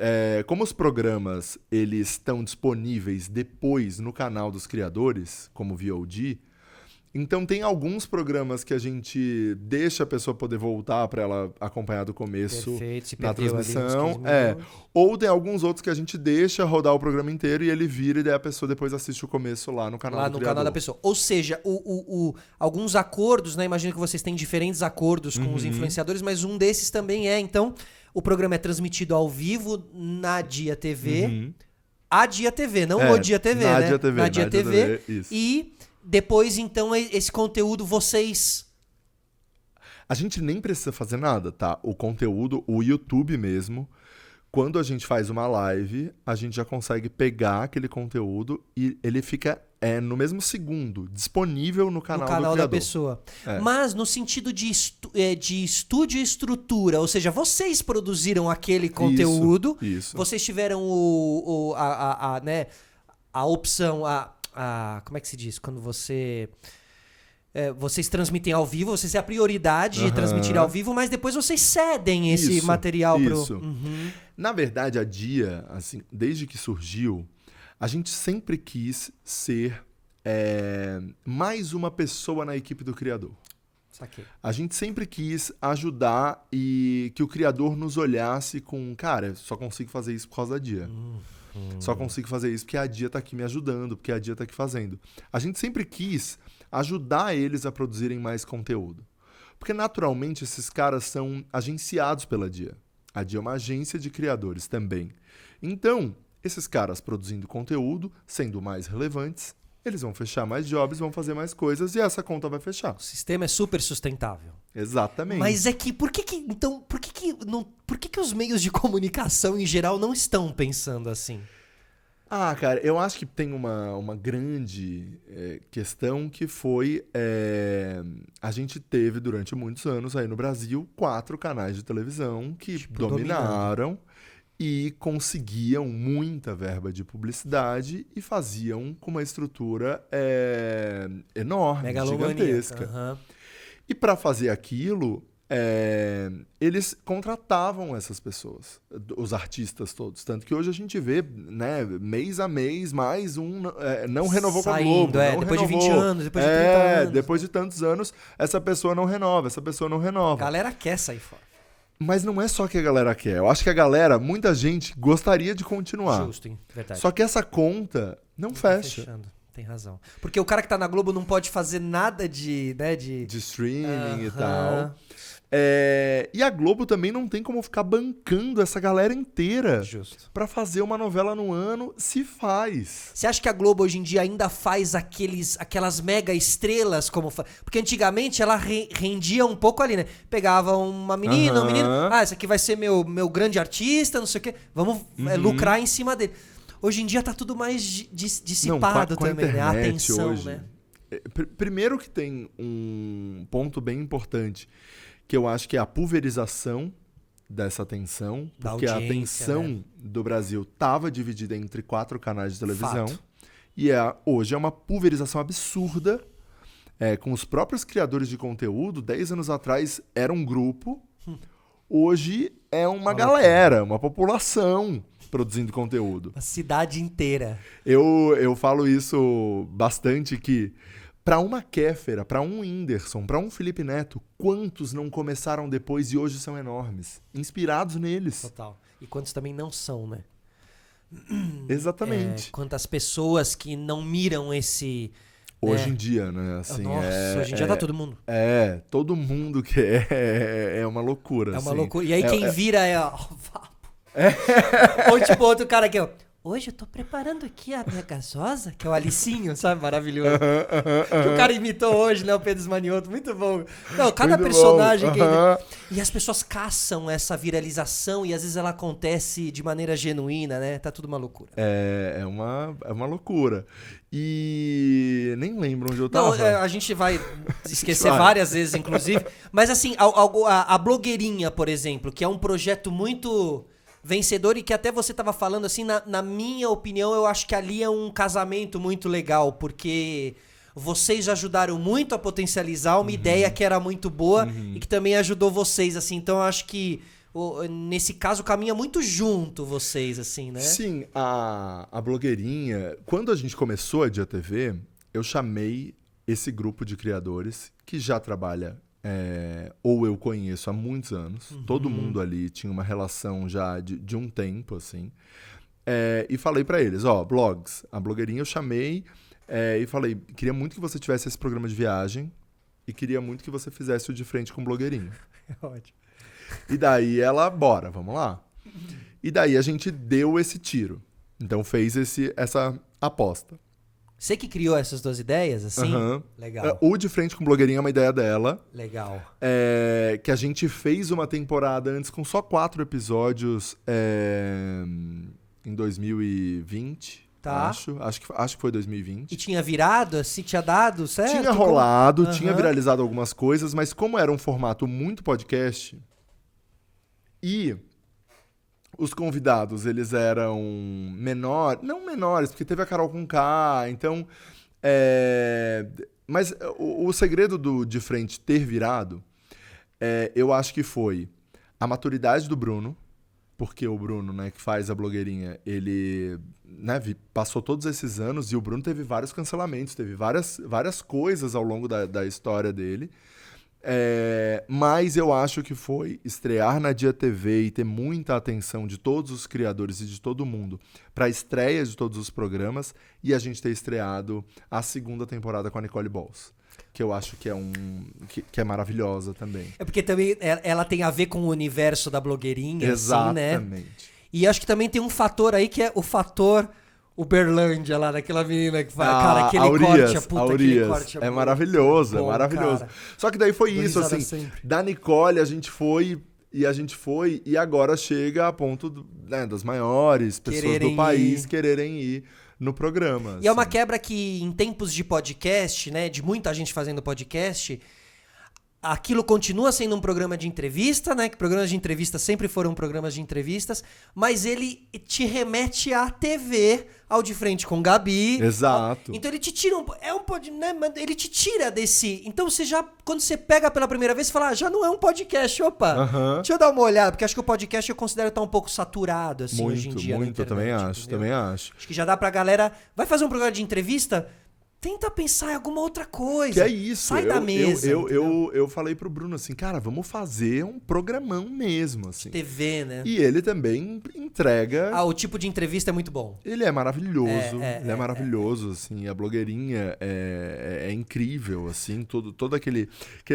como os programas eles estão disponíveis depois no canal dos criadores, como VOD, então tem alguns programas que a gente deixa a pessoa poder voltar para ela acompanhar do começo. Perfeito, se na transmissão. Ali Ou tem alguns outros que a gente deixa rodar o programa inteiro e ele vira e daí a pessoa depois assiste o começo lá no canal do criador. Canal da pessoa. Ou seja, alguns acordos, né? Imagino que vocês têm diferentes acordos com os influenciadores, mas um desses também então, o programa é transmitido ao vivo na Dia TV. A Dia TV, não o Dia TV, na né? Dia TV, na Dia TV. Isso. E depois, então, esse conteúdo vocês... A gente nem precisa fazer nada, tá? O conteúdo, o YouTube mesmo, quando a gente faz uma live, a gente já consegue pegar aquele conteúdo e ele fica no mesmo segundo, disponível no canal do criador. Da pessoa. Mas no sentido de estúdio e estrutura, ou seja, vocês produziram aquele conteúdo, isso. Vocês tiveram né, a opção... como é que se diz? Quando vocês transmitem ao vivo, vocês têm a prioridade de transmitir ao vivo, mas depois vocês cedem esse material pro... Na verdade, a Dia, assim, desde que surgiu, a gente sempre quis ser mais uma pessoa na equipe do criador. Saquei. A gente sempre quis ajudar e que o criador nos olhasse com, cara, só consigo fazer isso por causa da Dia. Só consigo fazer isso porque a Dia tá aqui me ajudando, porque a Dia tá aqui fazendo. A gente sempre quis ajudar eles a produzirem mais conteúdo. Porque, naturalmente, esses caras são agenciados pela Dia. A Dia é uma agência de criadores também. Então, esses caras produzindo conteúdo, sendo mais relevantes, eles vão fechar mais jobs, vão fazer mais coisas e essa conta vai fechar. O sistema é super sustentável. Exatamente. Mas é que, por que os meios de comunicação em geral não estão pensando assim? Cara, eu acho que tem uma grande questão que foi... a gente teve durante muitos anos aí no Brasil 4 canais de televisão que dominaram e conseguiam muita verba de publicidade e faziam com uma estrutura enorme, gigantesca. Uhum. E para fazer aquilo, eles contratavam essas pessoas, os artistas todos. Tanto que hoje a gente vê, né, mês a mês, mais um não renovou com a Globo. Depois de 20 anos, depois de 30 anos. Depois de tantos anos, essa pessoa não renova. A galera quer sair fora. Mas não é só que a galera quer. Eu acho que a galera, muita gente, gostaria de continuar. Justo, hein? Verdade. Só que essa conta não fecha. Fechando. Tem razão. Porque o cara que tá na Globo não pode fazer nada de streaming e tal. E a Globo também não tem como ficar bancando essa galera inteira. Justo. Pra fazer uma novela no ano, se faz. Você acha que a Globo hoje em dia ainda faz aquelas mega estrelas como porque antigamente ela rendia um pouco ali, né? Pegava uma menina, um menino, esse aqui vai ser meu grande artista, não sei o quê, vamos lucrar em cima dele. Hoje em dia tá tudo mais dissipado com também, né? A atenção, hoje, né? Primeiro que tem um ponto bem importante, que eu acho que é a pulverização dessa atenção, porque a atenção do Brasil estava dividida entre 4 canais de televisão. Fato. E hoje é uma pulverização absurda, com os próprios criadores de conteúdo. 10 anos atrás era um grupo, hoje é uma galera, uma população produzindo conteúdo. A cidade inteira. Eu falo isso bastante, que para uma Kéfera, para um Whindersson, para um Felipe Neto, quantos não começaram depois e hoje são enormes? Inspirados neles. Total. E quantos também não são, né? Exatamente. Quantas pessoas que não miram esse... Hoje em dia, né? Assim, nossa, hoje em dia tá todo mundo. Todo mundo quer. É uma loucura. É uma assim. loucura. E aí quem vira Ou tipo outro cara aqui, ó. Hoje eu tô preparando aqui a minha gasosa, que é o Alicinho, sabe? Maravilhoso. Que o cara imitou hoje, né? O Pedro Esmanioto. Muito bom. Não, cada personagem que... E as pessoas caçam essa viralização e às vezes ela acontece de maneira genuína, né? Tá tudo uma loucura. É uma loucura. E nem lembro onde eu tava. Não, a gente vai esquecer várias vezes, inclusive. Mas assim, a Blogueirinha, por exemplo, que é um projeto muito... vencedor, e que até você tava falando assim, na minha opinião, eu acho que ali é um casamento muito legal, porque vocês ajudaram muito a potencializar uma ideia que era muito boa e que também ajudou vocês, assim. Então eu acho que nesse caso caminha muito junto vocês, assim, né? Sim, a Blogueirinha, quando a gente começou a Dia TV, eu chamei esse grupo de criadores que já trabalha ou eu conheço há muitos anos. Todo mundo ali tinha uma relação já de um tempo, assim. E falei pra eles, blogs. A Blogueirinha eu chamei e falei, queria muito que você tivesse esse programa de viagem e queria muito que você fizesse o De Frente com Blogueirinha. Ótimo. E daí ela, bora, vamos lá. E daí a gente deu esse tiro. Então fez essa aposta. Você que criou essas duas ideias, assim? Legal. O De Frente com Blogueirinha é uma ideia dela. Legal. Que a gente fez uma temporada antes com só 4 episódios em 2020. Tá. Acho que foi 2020. E tinha virado, assim, tinha dado, certo? Tinha rolado, tinha viralizado algumas coisas, mas como era um formato muito podcast e... os convidados, eles eram não menores, porque teve a Carol Conká, então... Mas o segredo do De Frente ter virado, eu acho que foi a maturidade do Bruno, porque o Bruno, né, que faz a Blogueirinha, ele passou todos esses anos e o Bruno teve vários cancelamentos, teve várias coisas ao longo da história dele. Mas eu acho que foi estrear na Dia TV e ter muita atenção de todos os criadores e de todo mundo para a estreia de todos os programas e a gente ter estreado a 2ª temporada com a Nicole Balls, que eu acho que que é maravilhosa também. Porque também ela tem a ver com o universo da Blogueirinha, exatamente. Assim, né? E acho que também tem um fator aí que é o fator... Uberlândia lá, daquela menina que faz, cara, aquele corte, a puta, aquele corte. É maravilhoso, bom, é maravilhoso. Cara. Só que daí foi isso, assim, sempre. Da Nicole a gente foi e agora chega a ponto das maiores pessoas do país quererem ir no programa. E é uma quebra que em tempos de podcast, né, de muita gente fazendo podcast, aquilo continua sendo um programa de entrevista, né? Que programas de entrevista sempre foram programas de entrevistas, mas ele te remete à TV, ao De Frente com Gabi. Exato. Então ele te tira né? Ele te tira desse. Então você já, quando você pega pela primeira vez, você fala, já não é um podcast, opa. Deixa eu dar uma olhada, porque acho que o podcast eu considero estar um pouco saturado, assim, muito, hoje em dia. Muito, eu também acho, também acho. Acho que já dá pra galera. Vai fazer um programa de entrevista? Tenta pensar em alguma outra coisa. Que é isso. Sai da mesa. Eu falei pro Bruno assim, cara, vamos fazer um programão mesmo, assim. TV, né? E ele também entrega... O tipo de entrevista é muito bom. Ele é maravilhoso. Ele é maravilhoso, assim. A blogueirinha é incrível, assim. Todo aquele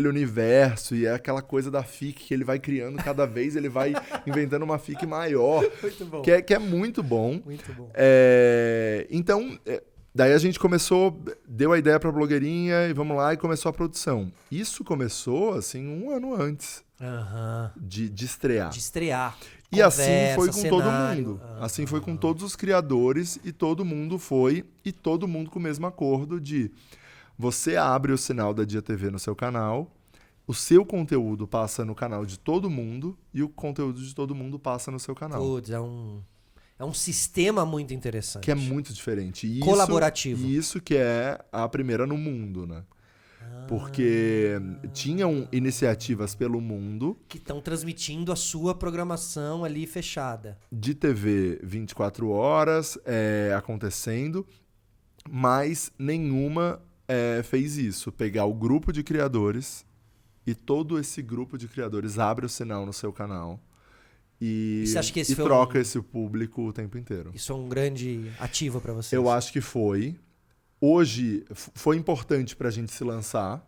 universo e é aquela coisa da FIC que ele vai criando cada vez, ele vai inventando uma FIC maior. Muito bom. Que é muito bom. Muito bom. Então... Daí a gente deu a ideia pra blogueirinha e vamos lá, e começou a produção. Isso começou, assim, 1 ano antes de estrear. De estrear. E assim foi com cenário, todo mundo. Assim foi com todos os criadores e todo mundo com o mesmo acordo de você abre o sinal da Dia TV no seu canal, o seu conteúdo passa no canal de todo mundo e o conteúdo de todo mundo passa no seu canal. Putz, é um sistema muito interessante. Que é muito diferente. E colaborativo. Isso que é a primeira no mundo, né? Porque tinham iniciativas pelo mundo... Que estão transmitindo a sua programação ali fechada. De TV 24 horas acontecendo, mas nenhuma fez isso. Pegar o grupo de criadores e todo esse grupo de criadores abre o sinal no seu canal. E você acha que esse troca esse público o tempo inteiro. Isso é um grande ativo para vocês? Eu acho que foi. Hoje foi importante para a gente se lançar.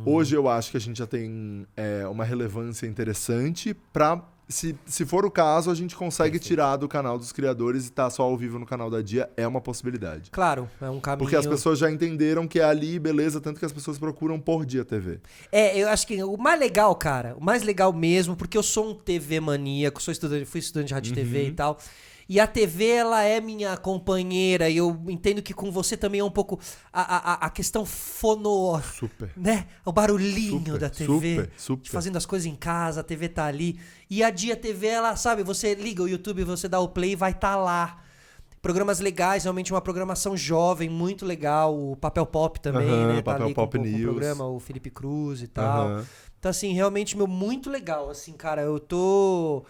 Hoje eu acho que a gente já tem uma relevância interessante para... Se for o caso, a gente consegue tirar do canal dos criadores e estar só ao vivo no canal da Dia. É uma possibilidade. Claro, é um caminho... Porque as pessoas já entenderam que é ali, beleza, tanto que as pessoas procuram por Dia TV. Eu acho que o mais legal, cara, o mais legal mesmo, porque eu sou um TV maníaco, fui estudante de rádio e TV e tal, e a TV, ela é minha companheira, e eu entendo que com você também é um pouco a questão Super. Né? O barulhinho Super, da TV. super. Fazendo as coisas em casa, a TV tá ali. E a Dia TV, ela, sabe, você liga o YouTube, você dá o play e vai estar lá. Programas legais, realmente uma programação jovem, muito legal. O Papel Pop também, né? Tá Papel ali Pop com o News. programa, o Felipe Cruz e tal. Então, assim, realmente, muito legal. Assim, cara, eu tô...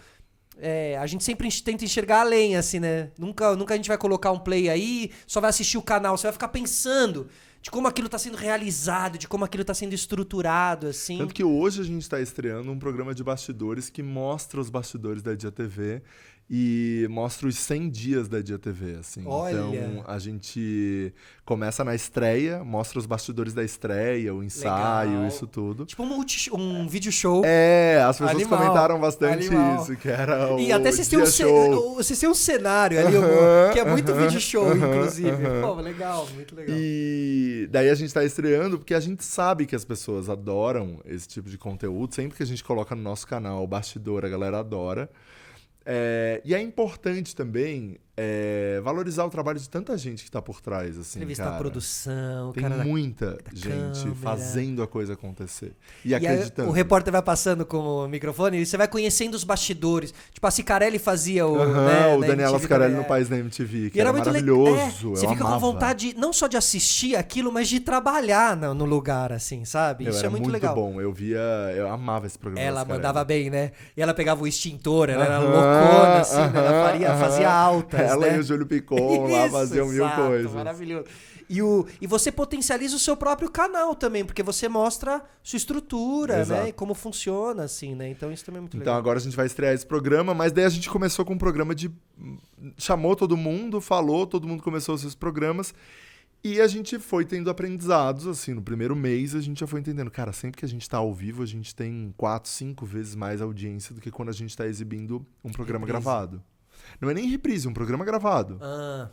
a gente sempre tenta enxergar além, assim, né? Nunca a gente vai colocar um play aí, só vai assistir o canal. Você vai ficar pensando de como aquilo tá sendo realizado, de como aquilo tá sendo estruturado, assim. Tanto que hoje a gente está estreando um programa de bastidores que mostra os bastidores da Dia TV e mostra os 100 dias da Dia TV, assim. Olha. Então, a gente começa na estreia, mostra os bastidores da estreia, o ensaio, Legal. isso tudo. Tipo um vídeo show. As pessoas Animal. comentaram bastante Animal. isso, que era E o até vocês têm um cenário ali, que é muito vídeo show, inclusive. Pô, legal, muito legal. E daí a gente tá estreando porque a gente sabe que as pessoas adoram esse tipo de conteúdo. Sempre que a gente coloca no nosso canal o bastidor, a galera adora. E é importante também valorizar o trabalho de tanta gente que tá por trás, assim, Entrevista cara. a produção, Tem cara muita gente câmera. fazendo a coisa acontecer. E aí acreditando. o repórter vai passando com o microfone e você vai conhecendo os bastidores. Tipo, a Cicarelli fazia né, o Daniela MTV Cicarelli também, no País da MTV, que e era muito maravilhoso. Você eu fica amava. com vontade não só de assistir aquilo, mas de trabalhar no lugar, assim, sabe? Isso é muito legal. Bom. Eu amava esse programa. Ela Cicarelli. mandava bem, né? E ela pegava o extintor, ela era loucona, assim, né? Ela fazia altas, ela né? e o Júlio Picon lá faziam mil exato, coisas. Maravilhoso. E você potencializa o seu próprio canal também, porque você mostra sua estrutura, Exato. né? E como funciona, assim, né? Então isso também é muito Então legal. agora a gente vai estrear esse programa, mas daí a gente começou com um programa chamou todo mundo, falou, todo mundo começou os seus programas. E a gente foi tendo aprendizados, assim, no primeiro mês a gente já foi entendendo, cara, sempre que a gente tá ao vivo, a gente tem 4, 5 vezes mais audiência do que quando a gente tá exibindo um programa gravado. Não é nem reprise, um programa gravado.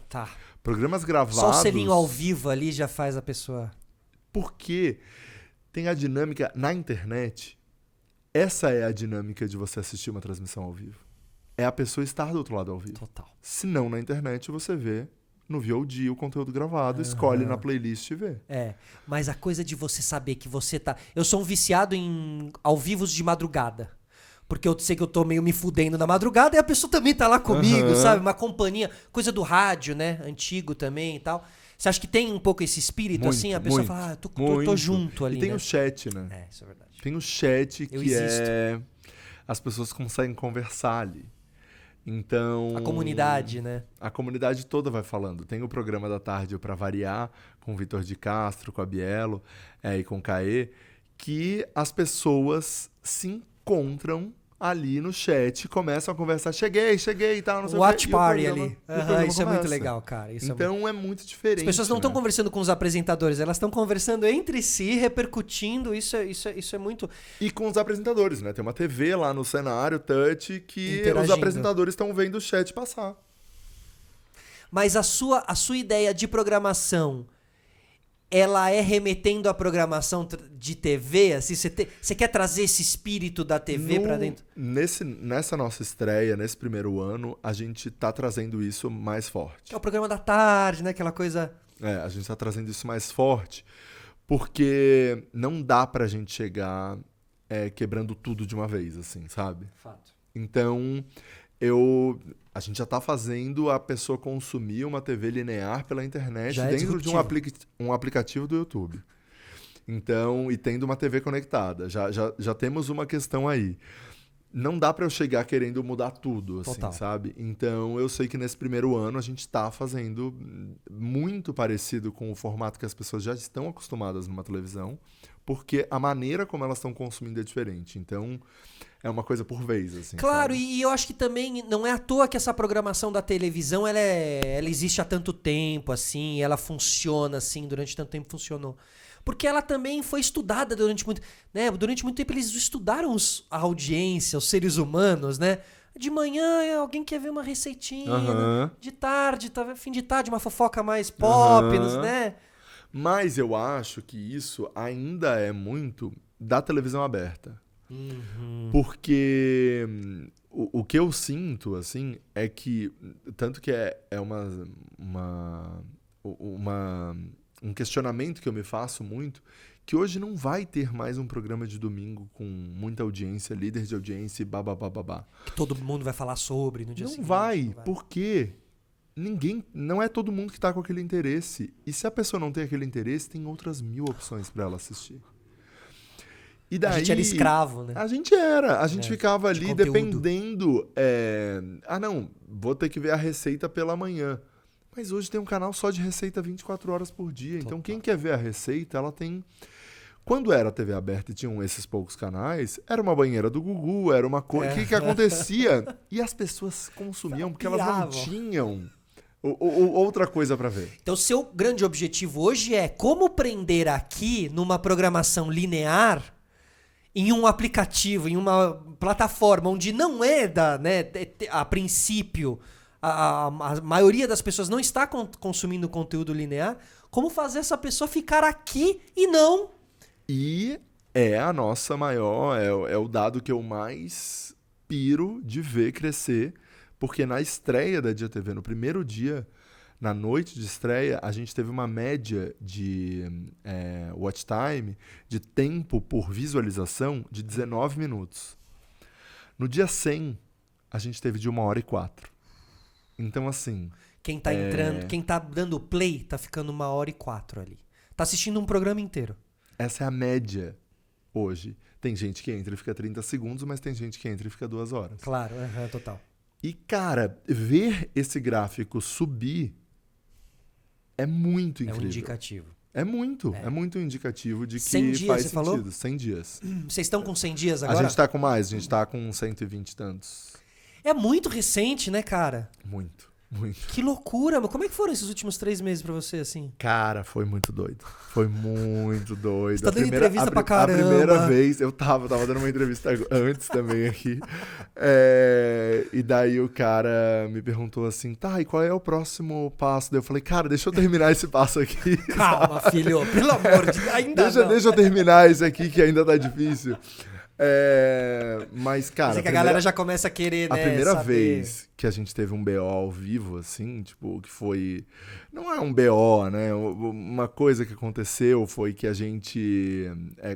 Tá. Programas gravados... Só o selinho ao vivo ali já faz a pessoa... Porque tem a dinâmica na internet, essa é a dinâmica de você assistir uma transmissão ao vivo. É a pessoa estar do outro lado ao vivo. Total. Se não, na internet você vê no VOD o conteúdo gravado, escolhe na playlist e vê. Mas a coisa de você saber que você tá... Eu sou um viciado em ao vivos de madrugada. Porque eu sei que eu tô meio me fudendo na madrugada e a pessoa também tá lá comigo, sabe? Uma companhia, coisa do rádio, né? Antigo também e tal. Você acha que tem um pouco esse espírito Muito, assim? A pessoa muito, fala, tô junto ali, E tem né? o chat, né? Isso é verdade. Tem o chat Eu que existo. as pessoas conseguem conversar ali. Então... A comunidade, né? A comunidade toda vai falando. Tem o programa da tarde, o Pra Variar, com o Vitor de Castro, com a Bielo e com o Caê, que as pessoas se encontram ali no chat, começam a conversar. Cheguei e tal, não sei o que. Watch party ali. Isso é muito legal, cara. Então é muito diferente. As pessoas não estão né? conversando com os apresentadores, elas estão conversando entre si, repercutindo. Isso é muito... E com os apresentadores, né? Tem uma TV lá no cenário, touch, que os Interagindo. apresentadores estão vendo o chat passar. Mas a sua ideia de programação, ela é remetendo à programação de TV? Assim, você quer trazer esse espírito da TV pra dentro? Nessa nossa estreia, nesse primeiro ano, a gente tá trazendo isso mais forte. Que é o programa da tarde, né? Aquela coisa... A gente tá trazendo isso mais forte, porque não dá pra gente chegar quebrando tudo de uma vez, assim, sabe? Fato. Então, a gente já tá fazendo a pessoa consumir uma TV linear pela internet Já é dentro de um aplicativo do YouTube. Então, e tendo uma TV conectada. Já temos uma questão aí. Não dá pra eu chegar querendo mudar tudo, assim, Total. sabe? Então, eu sei que nesse primeiro ano a gente tá fazendo muito parecido com o formato que as pessoas já estão acostumadas numa televisão, porque a maneira como elas estão consumindo é diferente. Então, é uma coisa por vez, assim. Claro, sabe? e eu acho que também não é à toa que essa programação da televisão, ela existe há tanto tempo, assim, ela funciona, assim, durante tanto tempo funcionou. Porque ela também foi estudada durante muito... Né? Durante muito tempo eles estudaram a audiência, os seres humanos, né? De manhã alguém quer ver uma receitinha, né? De tarde, fim de tarde, uma fofoca mais pop, né? Mas eu acho que isso ainda é muito da televisão aberta. Porque o que eu sinto, assim, é que... Tanto que é um questionamento que eu me faço muito, que hoje não vai ter mais um programa de domingo com muita audiência, líder de audiência e babá. Que todo mundo vai falar sobre no dia Não seguinte. vai, porque não é todo mundo que tá com aquele interesse. E se a pessoa não tem aquele interesse, tem outras 1000 opções para ela assistir. E daí, a gente era escravo, né? A gente era. A gente ficava ali conteúdo. dependendo. Não, vou ter que ver a receita pela manhã. Mas hoje tem um canal só de receita 24 horas por dia. Então, quem quer ver a receita, ela tem... Quando era a TV aberta e tinham esses poucos canais, era uma banheira do Gugu, era uma coisa... O que acontecia? E as pessoas consumiam porque elas não tinham outra coisa pra ver. Então, seu grande objetivo hoje é como prender aqui numa programação linear em um aplicativo, em uma plataforma onde não é a princípio... A maioria das pessoas não está consumindo conteúdo linear, como fazer essa pessoa ficar aqui e não... E é a nossa maior... É o dado que eu mais piro de ver crescer, porque na estreia da Dia TV, no primeiro dia, na noite de estreia, a gente teve uma média de watch time, de tempo por visualização, de 19 minutos. No dia 100, a gente teve de 1h04. Então, assim... Quem tá entrando, quem tá dando play, tá ficando 1h04 ali. Tá assistindo um programa inteiro. Essa é a média hoje. Tem gente que entra e fica 30 segundos, mas tem gente que entra e fica 2 horas. Claro, total. E, cara, ver esse gráfico subir é muito incrível. É um indicativo. É muito indicativo de que 100 dias, faz você sentido. falou? 100 dias. Vocês estão com 100 dias agora? A gente tá com mais, a gente tá com 120 e tantos. É muito recente, né, cara? Muito. Que loucura, mas como é que foram esses últimos 3 meses pra você, assim? Cara, foi muito doido. Foi muito doido. Você tá dando entrevista pra caramba. A primeira vez, eu tava dando uma entrevista antes também aqui. E daí o cara me perguntou assim, tá, e qual é o próximo passo? Daí eu falei, cara, deixa eu terminar esse passo aqui. Calma, filho, pelo amor de Deus, ainda Deixa eu terminar esse aqui que ainda tá difícil. Mas, cara... Mas é que a galera já começa a querer, né? A primeira saber. vez que a gente teve um BO ao vivo, assim, tipo, que foi... Não é um BO, né? Uma coisa que aconteceu foi que a gente...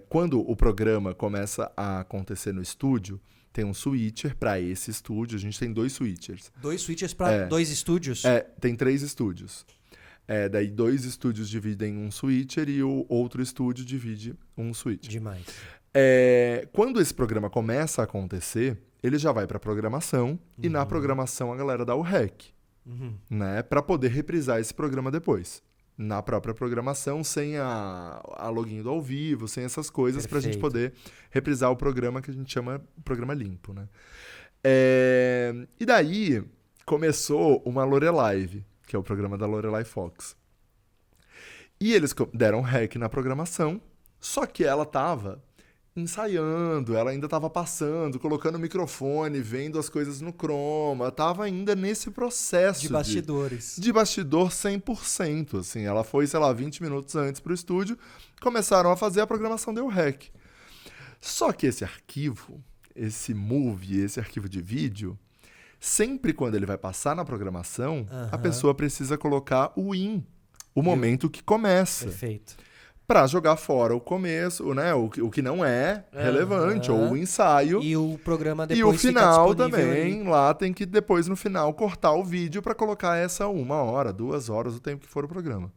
quando o programa começa a acontecer no estúdio, tem um switcher para esse estúdio. A gente tem 2 switchers. 2 switchers para 2 estúdios? Tem 3 estúdios. Daí 2 estúdios dividem um switcher e o outro estúdio divide um switcher. Demais. Quando esse programa começa a acontecer, ele já vai para programação e na programação a galera dá o REC, né, para poder reprisar esse programa depois. Na própria programação, sem a login do ao vivo, sem essas coisas, para a gente poder reprisar o programa que a gente chama programa limpo, né? E daí começou uma Lorelive, que é o programa da Lorelai Fox. E eles deram REC na programação, só que ela tava ensaiando, ela ainda estava passando, colocando o microfone, vendo as coisas no Chroma, estava ainda nesse processo de bastidores. De bastidor 100%, assim. Ela foi, sei lá, 20 minutos antes pro estúdio, começaram a fazer, a programação deu REC. Só que esse arquivo, esse movie, esse arquivo de vídeo, sempre quando ele vai passar na programação, a pessoa precisa colocar o in, o momento que começa. Perfeito. Para jogar fora o começo, né? O que não é relevante, ou o ensaio. E o programa depois e o final também, lá tem que depois no final cortar o vídeo para colocar essa 1 hora, 2 horas, o tempo que for o programa.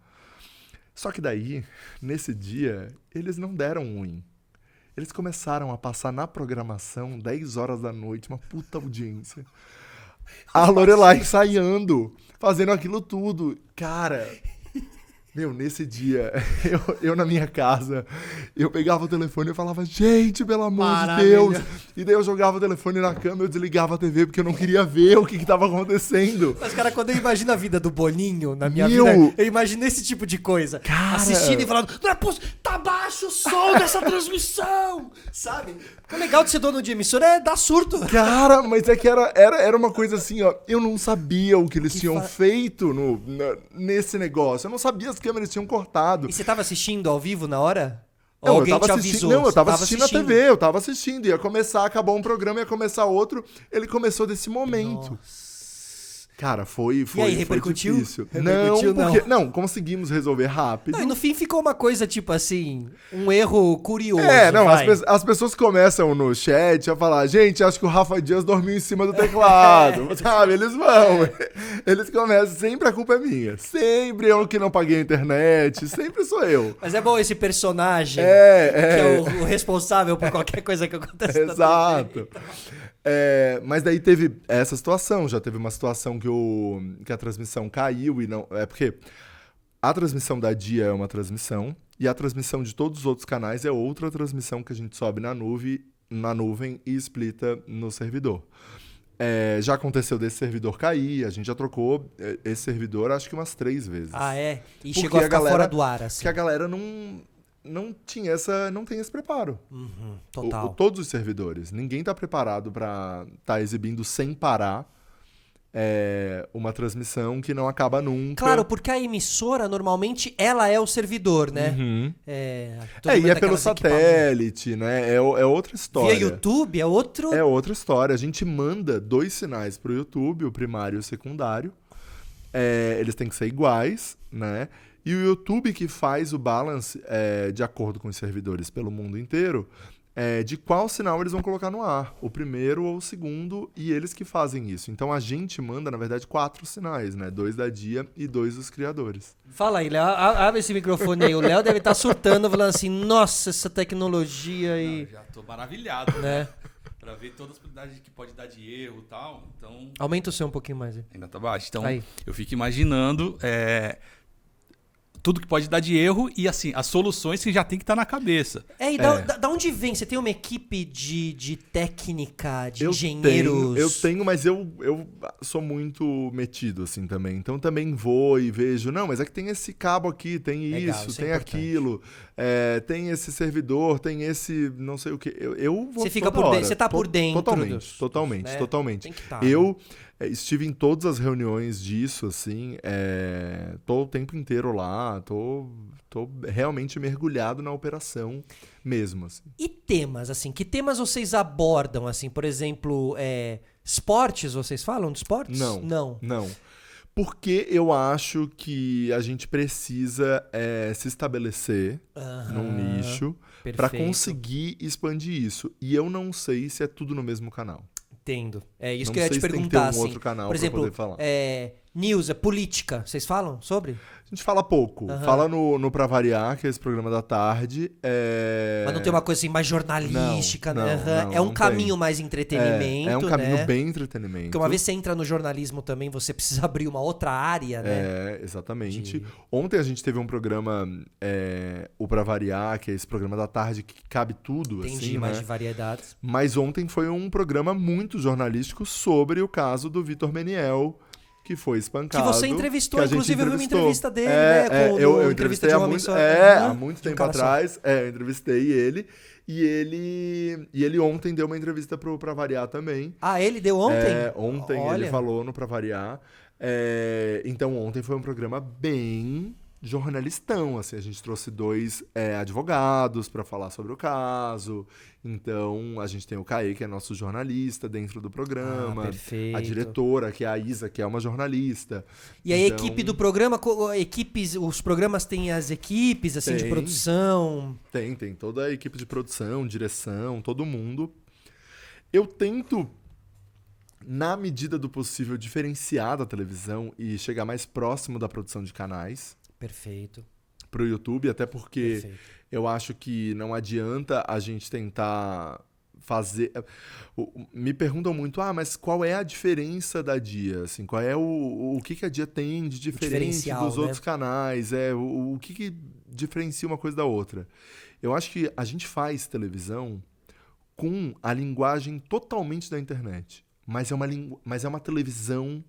Só que daí, nesse dia, eles não deram um in. Eles começaram a passar na programação 10 horas da noite, uma puta audiência. A Lorelai ensaiando, fazendo aquilo tudo. Cara... Meu, nesse dia, eu na minha casa, eu pegava o telefone e falava, gente, pelo amor de Deus. E daí eu jogava o telefone na cama, eu desligava a TV, porque eu não queria ver o que estava acontecendo. Mas, cara, quando eu imagino a vida do Boninho na minha vida, eu imagino esse tipo de coisa. Cara... Assistindo e falando, não é possível, tá baixo o som dessa transmissão, sabe? O legal de ser dono de emissora é dar surto. Cara, mas é que era uma coisa assim, ó, eu não sabia o que eles tinham feito nesse negócio, eu não sabia as câmeras tinham cortado. E você tava assistindo ao vivo na hora? Ou Não, alguém te avisou? Não, eu tava assistindo a TV, eu tava assistindo. Ia começar, acabou um programa, ia começar outro. Ele começou desse momento. Nossa. Cara, foi E aí, repercutiu? Difícil. Não, conseguimos resolver rápido. Não, e no fim ficou uma coisa, tipo assim, um erro curioso. As pessoas começam no chat a falar, gente, acho que o Rafa Dias dormiu em cima do teclado. Sabe, eles vão. Eles começam, sempre a culpa é minha. Sempre eu que não paguei a internet, sempre sou eu. Mas é bom esse personagem, que é o responsável por qualquer coisa que acontece. Exato. Mas daí teve essa situação, já teve uma situação que a transmissão caiu e não... É porque a transmissão da Dia é uma transmissão e a transmissão de todos os outros canais é outra transmissão que a gente sobe na nuvem e splita no servidor. Já aconteceu desse servidor cair, a gente já trocou esse servidor acho que umas 3 vezes. Ah, é? E porque chegou a ficar fora do ar, assim. Porque a galera não tem esse preparo. Total. Todos os servidores. Ninguém está preparado para estar exibindo sem parar uma transmissão que não acaba nunca. Claro, porque a emissora, normalmente, ela é o servidor, né? E é pelo satélite, né? É outra história. Via YouTube é outro... É outra história. A gente manda 2 sinais pro YouTube, o primário e o secundário. Eles têm que ser iguais, né? E o YouTube que faz o balance, de acordo com os servidores pelo mundo inteiro, de qual sinal eles vão colocar no ar, o primeiro ou o segundo, e eles que fazem isso. Então a gente manda, na verdade, 4 sinais, né? 2 da Dia e 2 dos criadores. Fala aí, Léo, abre esse microfone aí. O Léo deve estar surtando, falando assim, nossa, essa tecnologia aí... Já tô maravilhado, né? Pra ver todas as possibilidades que pode dar de erro e tal, então... Aumenta o seu um pouquinho mais aí. Ainda tá baixo. Então, aí. Eu fico imaginando... tudo que pode dar de erro e, assim, as soluções que já tem que estar na cabeça. Da onde vem? Você tem uma equipe de técnica, de engenheiros? Eu tenho, mas eu sou muito metido, assim, também. Então, também vou e vejo, não, mas é que tem esse cabo aqui, tem Legal, isso, tem aquilo, tem esse servidor, tem esse não sei o quê. Eu vou Você fica por dentro, você tá por dentro. Totalmente. Né? Totalmente. Tem que estar, eu... estive em todas as reuniões disso, assim, tô o tempo inteiro lá, tô realmente mergulhado na operação mesmo, assim. E temas, assim, que temas vocês abordam, assim, por exemplo, esportes, vocês falam de esportes? Não. Porque eu acho que a gente precisa se estabelecer num nicho para conseguir expandir isso. E eu não sei se é tudo no mesmo canal. Entendo. É isso Não que eu ia sei te se tem que perguntar, ter um assim. outro canal por pra exemplo, poder falar. news, política, vocês falam sobre? A gente fala pouco. Fala no Pra Variar, que é esse programa da tarde. Mas não tem uma coisa assim mais jornalística, né? Não, é um não caminho tem. mais entretenimento, É um caminho né? bem entretenimento. Porque uma vez você entra no jornalismo também, você precisa abrir uma outra área, né? Exatamente. Ontem a gente teve um programa, o Pra Variar, que é esse programa da tarde que cabe tudo, Entendi, assim, mais né? de variedades. Mas ontem foi um programa muito jornalístico sobre o caso do Vitor Meniel, que foi espancado. Que você entrevistou, que a gente inclusive eu vi uma entrevistou. entrevista dele, né? Eu entrevista entrevistei de há um homem muito, só. há muito De um tempo cara só. atrás. Eu entrevistei ele. E ele ontem deu uma entrevista pro Pra Variar também. Ah, ele deu ontem? Ontem Olha. ele falou no Pra Variar. Então ontem foi um programa bem jornalistão, assim, a gente trouxe 2 advogados para falar sobre o caso. Então a gente tem o Caê, que é nosso jornalista dentro do programa, perfeito. a diretora, que é a Isa, que é uma jornalista. E a equipe do programa, os programas têm as equipes assim de Tem. produção. Tem toda a equipe de produção, direção, todo mundo. Eu tento, na medida do possível, diferenciar da televisão e chegar mais próximo da produção de canais. Perfeito. Pro YouTube, até porque Perfeito. eu acho que não adianta a gente tentar fazer... Me perguntam muito, mas qual é a diferença da Dia? Assim, qual é o que a Dia tem de diferente dos outros canais? O que diferencia uma coisa da outra? Eu acho que a gente faz televisão com a linguagem totalmente da internet, mas é uma televisão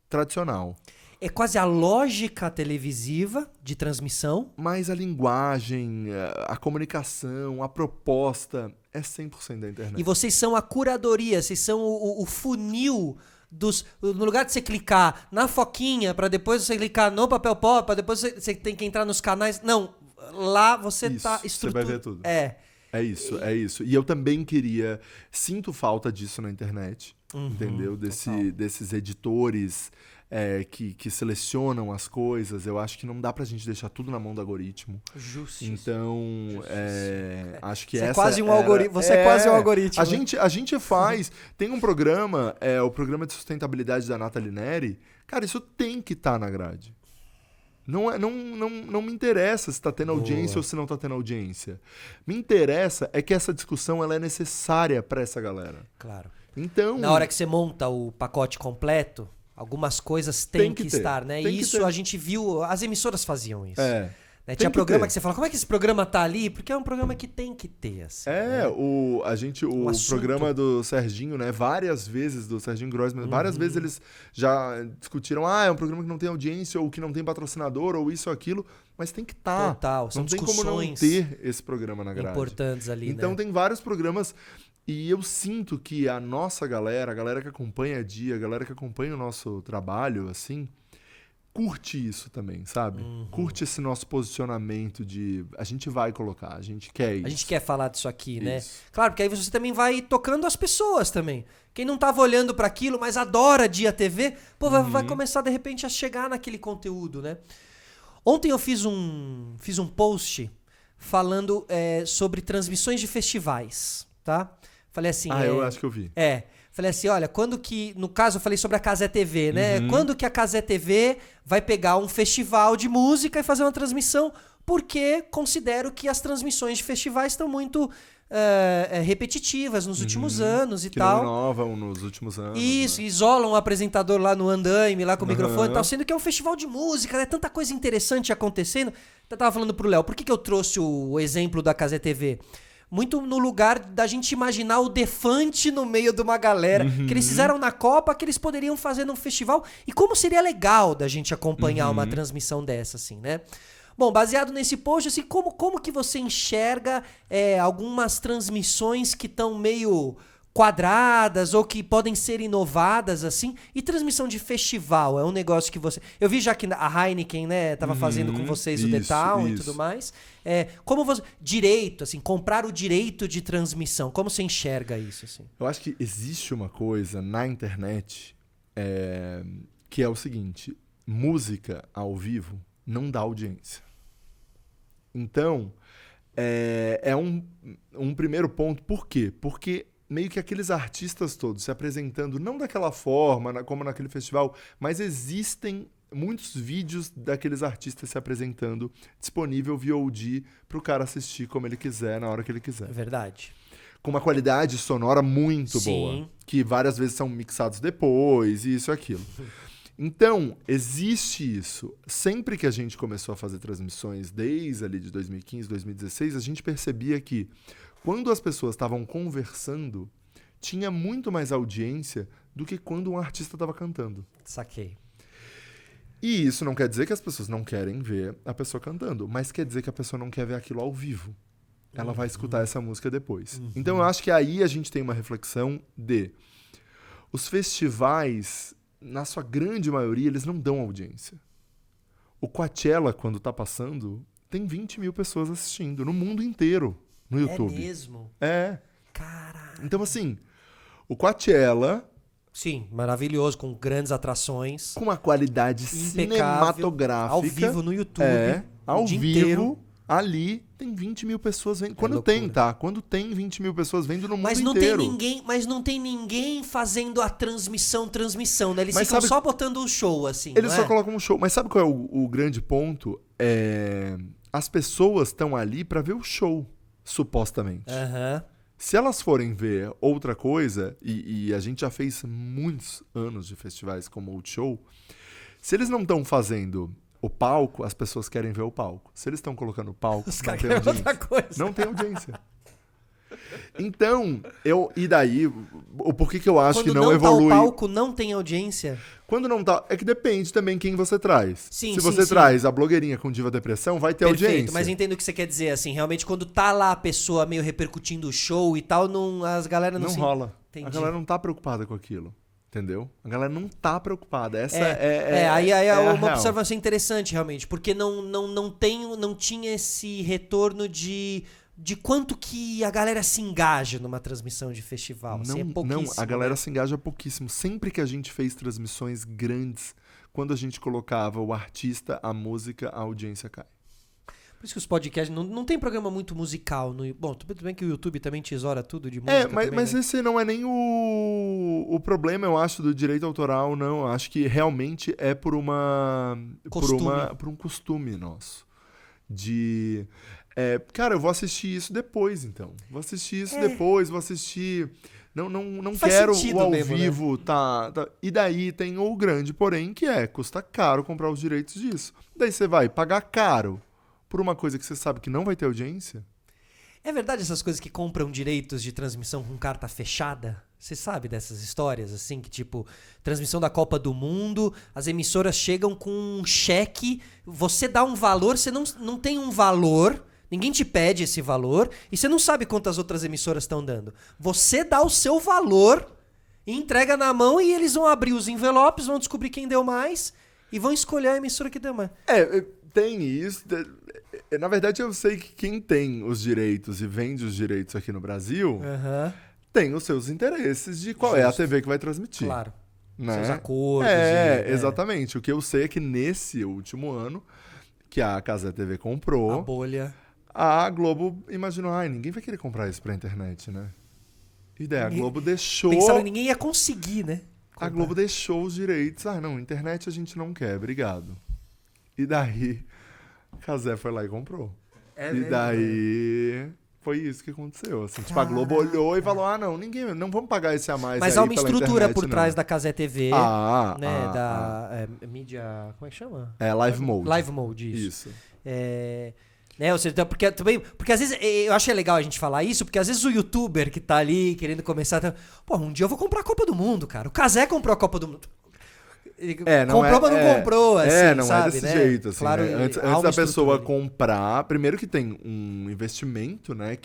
tradicional. É quase a lógica televisiva de transmissão. Mas a linguagem, a comunicação, a proposta é 100% da internet. E vocês são a curadoria, vocês são o funil dos... No lugar de você clicar na foquinha, para depois você clicar no papel pop, para depois você tem que entrar nos canais. Não, lá você tá Você vai ver tudo. É isso. E eu também sinto falta disso na internet, entendeu? Desses editores... que selecionam as coisas. Eu acho que não dá pra gente deixar tudo na mão do algoritmo. Justíssimo. Então, acho que Você essa é quase um algoritmo. Você é quase um algoritmo. A gente faz... Tem um programa, o programa de sustentabilidade da Nathalie Neri. Cara, isso tem que estar na grade. Não me interessa se está tendo audiência ou se não está tendo audiência. Me interessa é que essa discussão ela é necessária para essa galera. Claro. Então... Na hora que você monta o pacote completo... Algumas coisas têm que estar, né? E isso a gente viu, as emissoras faziam isso. Né? Tinha programa que você fala, como é que esse programa tá ali? Porque é um programa que tem que ter, assim. Né? O programa do Serginho, né? Várias vezes, do Serginho Grossman, várias vezes eles já discutiram, é um programa que não tem audiência, ou que não tem patrocinador, ou isso ou aquilo, mas tem que estar. Total, são não tem como não ter esse programa na grade. Importantes ali, então né? tem vários programas. E eu sinto que a nossa galera, a galera que acompanha a Dia, a galera que acompanha o nosso trabalho, assim, curte isso também, sabe? Curte esse nosso posicionamento de a gente vai colocar, a gente quer isso. A gente quer falar disso aqui, né? Isso. Claro, porque aí você também vai tocando as pessoas também. Quem não tava olhando para aquilo, mas adora Dia TV, vai começar de repente a chegar naquele conteúdo, né? Ontem eu fiz um post falando sobre transmissões de festivais, tá? Falei assim... eu acho que eu vi. Falei assim, olha, quando que... No caso, eu falei sobre a Cazé TV, né? Quando que a Cazé TV vai pegar um festival de música e fazer uma transmissão? Porque considero que as transmissões de festivais estão muito repetitivas nos últimos anos e que tal. Que não inovam nos últimos anos. Isso, né? Isolam o apresentador lá no andaime, lá com o microfone e tal, sendo que é um festival de música, né? Tanta coisa interessante acontecendo. Eu tava falando pro Léo, por que eu trouxe o exemplo da Cazé TV? Muito no lugar da gente imaginar o Defante no meio de uma galera que eles fizeram na Copa, que eles poderiam fazer num festival. E como seria legal da gente acompanhar uma transmissão dessa, assim, né? Bom, baseado nesse post, assim, como que você enxerga algumas transmissões que estão meio quadradas ou que podem ser inovadas, assim. E transmissão de festival é um negócio que você... Eu vi já que a Heineken, né, tava fazendo com vocês o The Town e tudo mais. Como você... Direito, assim, comprar o direito de transmissão. Como você enxerga isso, assim? Eu acho que existe uma coisa na internet que é o seguinte: música ao vivo não dá audiência. Então, é um primeiro ponto. Por quê? Porque meio que aqueles artistas todos se apresentando, não daquela forma, como naquele festival, mas existem muitos vídeos daqueles artistas se apresentando disponível via VOD para o cara assistir como ele quiser, na hora que ele quiser. É verdade. Com uma qualidade sonora muito Sim. boa, que várias vezes são mixados depois, isso e aquilo. Então, existe isso. Sempre que a gente começou a fazer transmissões, desde ali de 2015, 2016, a gente percebia que quando as pessoas estavam conversando, tinha muito mais audiência do que quando um artista estava cantando. Saquei. E isso não quer dizer que as pessoas não querem ver a pessoa cantando, mas quer dizer que a pessoa não quer ver aquilo ao vivo. Ela vai escutar essa música depois. Então eu acho que aí a gente tem uma reflexão de... Os festivais, na sua grande maioria, eles não dão audiência. O Coachella, quando tá passando, tem 20 mil pessoas assistindo no mundo inteiro. No YouTube. É mesmo? Caralho. Então, assim, o Coachella, Sim, maravilhoso, com grandes atrações. com uma qualidade Impecável, cinematográfica. ao vivo no YouTube. Ao o dia vivo, inteiro. ali, tem 20 mil pessoas vendo. Quando loucura. tem, tá? Quando tem 20 mil pessoas vendo no Mas mundo não inteiro. mas não tem ninguém fazendo a transmissão, né? Eles Mas ficam sabe- só botando o show, assim, Eles não só é? colocam um show. Mas sabe qual é o grande ponto? As pessoas estão ali pra ver o show, supostamente. Aham. Se elas forem ver outra coisa, e a gente já fez muitos anos de festivais como o Multishow, se eles não estão fazendo o palco, as pessoas querem ver o palco. Se eles estão colocando o palco, Os não caras tem querem audiência. outra coisa. Não tem audiência. Então, e daí, o porquê que eu acho Quando que não tá evolui... o palco, não tem audiência. Quando não tá... É que depende também quem você traz. Sim, Se sim, você sim. traz a blogueirinha com Diva Depressão, vai ter Perfeito, audiência. mas entendo o que você quer dizer, assim, realmente quando tá lá a pessoa meio repercutindo o show e tal, as galera não Não se... rola. Entendi. A galera não tá preocupada com aquilo. Entendeu? A galera não tá preocupada. Essa aí é a uma real. observação interessante, realmente, porque não tinha esse retorno de quanto que a galera se engaja numa transmissão de festival. Assim, é Não, pouquíssimo, a galera né? se engaja pouquíssimo. Sempre que a gente fez transmissões grandes, quando a gente colocava o artista, a música, a audiência cai. Por isso que os podcasts não tem programa muito musical. Bom, tudo bem que o YouTube também tesoura tudo de música. Mas né? esse não é nem o problema, eu acho, do direito autoral, não. Eu acho que realmente é por um costume nosso. De... cara, eu vou assistir isso depois, então. Vou assistir isso depois, vou assistir... Não Faz quero sentido o ao mesmo, vivo, tá. E daí tem o grande porém, que custa caro comprar os direitos disso. Daí você vai pagar caro por uma coisa que você sabe que não vai ter audiência. É verdade essas coisas que compram direitos de transmissão com carta fechada? Você sabe dessas histórias, assim, que tipo, transmissão da Copa do Mundo, as emissoras chegam com um cheque, você dá um valor, você não tem um valor, ninguém te pede esse valor, e você não sabe quantas outras emissoras estão dando. Você dá o seu valor, e entrega na mão, e eles vão abrir os envelopes, vão descobrir quem deu mais, e vão escolher a emissora que deu mais. Tem isso. Na verdade, eu sei que quem tem os direitos e vende os direitos aqui no Brasil tem os seus interesses de qual é a TV que vai transmitir. Claro. Né? Seus acordos. Exatamente. O que eu sei é que nesse último ano, que a Cazé TV comprou, A bolha. a Globo imaginou, ninguém vai querer comprar isso pra internet, né? E daí a Globo deixou... Pensaram que ninguém ia conseguir, né? A Globo deixou os direitos. Não, internet a gente não quer, obrigado. E daí, Cazé foi lá e comprou. E daí, foi isso que aconteceu. Assim, tipo, a Globo olhou e falou, não vamos pagar esse a mais. Mas aí há uma pela estrutura internet, por trás não. da Cazé TV, né? Mídia, como é que chama? Live Mode. Live Mode, Isso. Né, ou seja, porque às vezes, eu acho legal a gente falar isso, porque às vezes o youtuber que tá ali querendo começar, um dia eu vou comprar a Copa do Mundo, cara. O Cazé comprou a Copa do Mundo. Comprou, mas não comprou, assim, não sabe, é desse né? jeito, assim, Claro, né? Antes há uma da pessoa estrutura ali. comprar, primeiro que tem um investimento, né?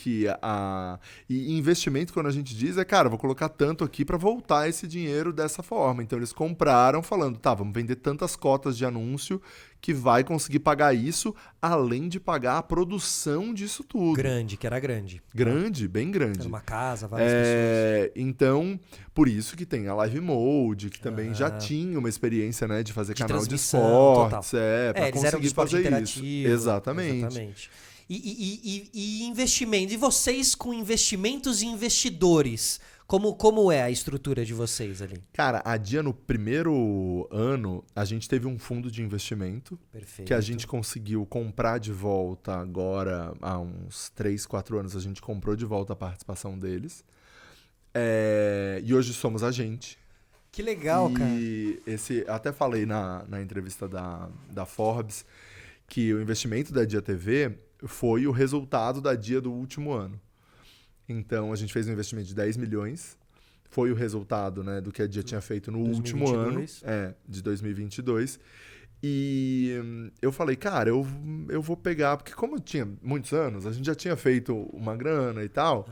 E investimento, quando a gente diz, cara, vou colocar tanto aqui pra voltar esse dinheiro dessa forma. Então eles compraram falando, tá, vamos vender tantas cotas de anúncio que vai conseguir pagar isso, além de pagar a produção disso tudo. Grande, que era grande. Grande, bem grande. Era uma casa, várias pessoas. Então, por isso que tem a Live Mode, que também já tinha uma experiência, né, de fazer De canal de transmissão, esportes, eles pra eram de conseguir esporte fazer interativo. isso. Exatamente. E investimento. E vocês com investimentos e investidores? Como é a estrutura de vocês ali? Cara, a Dia, no primeiro ano, a gente teve um fundo de investimento. Perfeito. Que a gente conseguiu comprar de volta agora, há uns 3, 4 anos, a gente comprou de volta a participação deles. E hoje somos a gente. Que legal, cara. E até falei na entrevista da Forbes que o investimento da Dia TV foi o resultado da Dia do último ano. Então, a gente fez um investimento de 10 milhões. Foi o resultado, né, do que a Dia tinha feito no 2022. último ano. De 2022. E eu falei, cara, eu vou pegar... Porque como eu tinha muitos anos, a gente já tinha feito uma grana e tal.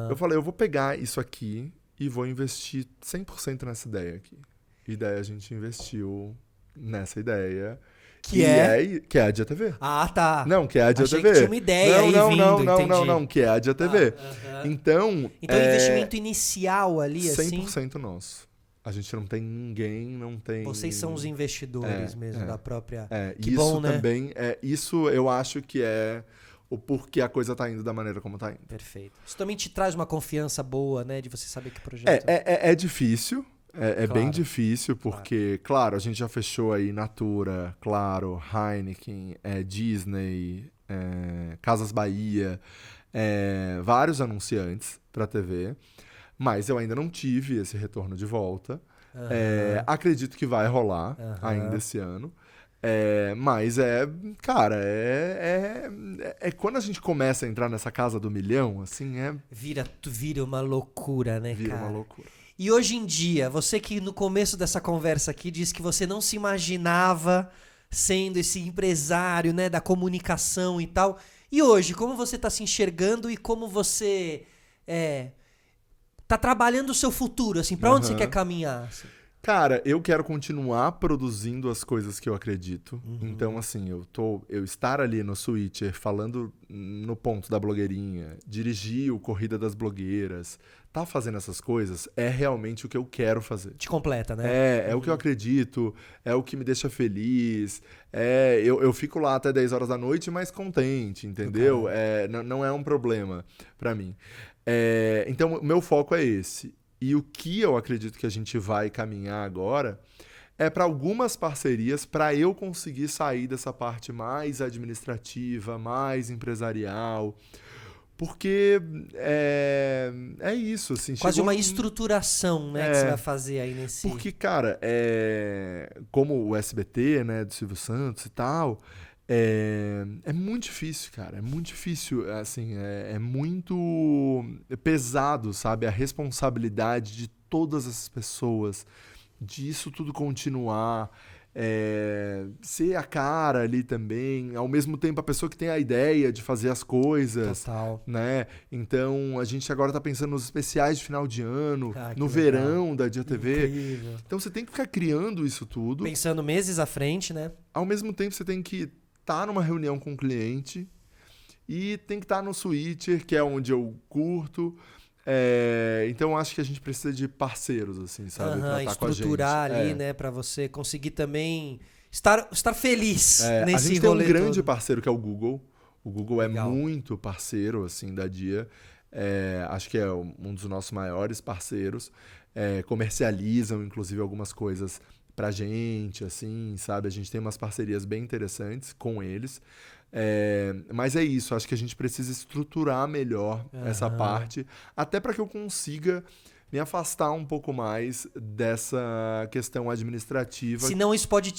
Eu falei, eu vou pegar isso aqui e vou investir 100% nessa ideia aqui. E daí a gente investiu nessa ideia... Que é a Dia TV. Ah, tá. Não, que é a Dia Achei TV. Que tinha uma ideia Não, que é a Dia TV. Então, o investimento inicial ali, 100% assim... nosso. A gente não tem ninguém, não tem... Vocês são os investidores mesmo da própria... Que isso bom, né? Também, isso eu acho que é o porquê a coisa tá indo da maneira como tá indo. Perfeito. Isso também te traz uma confiança boa, né? De você saber que projeto... É difícil. Claro. Bem difícil, porque, claro, a gente já fechou aí Natura, claro, Heineken, Disney, Casas Bahia, vários anunciantes para TV, mas eu ainda não tive esse retorno de volta. Acredito que vai rolar ainda esse ano. Mas cara, quando a gente começa a entrar nessa casa do milhão, assim, Vira uma loucura, né, vira cara? uma loucura. E hoje em dia, você que no começo dessa conversa aqui disse que você não se imaginava sendo esse empresário, né, da comunicação e tal. E hoje, como você está se enxergando e como você tá trabalhando o seu futuro, assim, para onde você quer caminhar? Assim? Cara, eu quero continuar produzindo as coisas que eu acredito. Então, assim, eu estar ali no Switcher, falando no ponto da blogueirinha, dirigir o Corrida das Blogueiras, tá fazendo essas coisas, é realmente o que eu quero fazer. Te completa, né? É o que eu acredito, é o que me deixa feliz. Eu fico lá até 10 horas da noite, mas contente, entendeu? Não é um problema pra mim. Então, o meu foco é esse. E o que eu acredito que a gente vai caminhar agora é para algumas parcerias para eu conseguir sair dessa parte mais administrativa, mais empresarial. Porque é isso, assim. Quase uma estruturação, né, que você vai fazer aí nesse... Porque, cara, como o SBT, né, do Silvio Santos e tal, é muito difícil, cara. É muito difícil, assim, é muito pesado, sabe? A responsabilidade de todas essas pessoas, disso tudo continuar, ser a cara ali também, ao mesmo tempo a pessoa que tem a ideia de fazer as coisas. Total. Né? Então, a gente agora tá pensando nos especiais de final de ano, no legal. verão da Dia TV. Incrível. Então, você tem que ficar criando isso tudo. Pensando meses à frente, né? Ao mesmo tempo, você tem que estar numa reunião com o cliente e tem que estar no Switcher, que é onde eu curto. Então, acho que a gente precisa de parceiros, assim, sabe? Pra estar com a gente. Estruturar ali, né? Pra você conseguir também estar feliz nesse rolê. A gente tem um grande parceiro que é o Google. O Google Legal. é muito parceiro, assim, da Dia. Acho que é um dos nossos maiores parceiros. Comercializam, inclusive, algumas coisas pra gente, assim, sabe? A gente tem umas parcerias bem interessantes com eles. Mas é isso, acho que a gente precisa estruturar melhor essa parte, até para que eu consiga me afastar um pouco mais dessa questão administrativa. Senão isso pode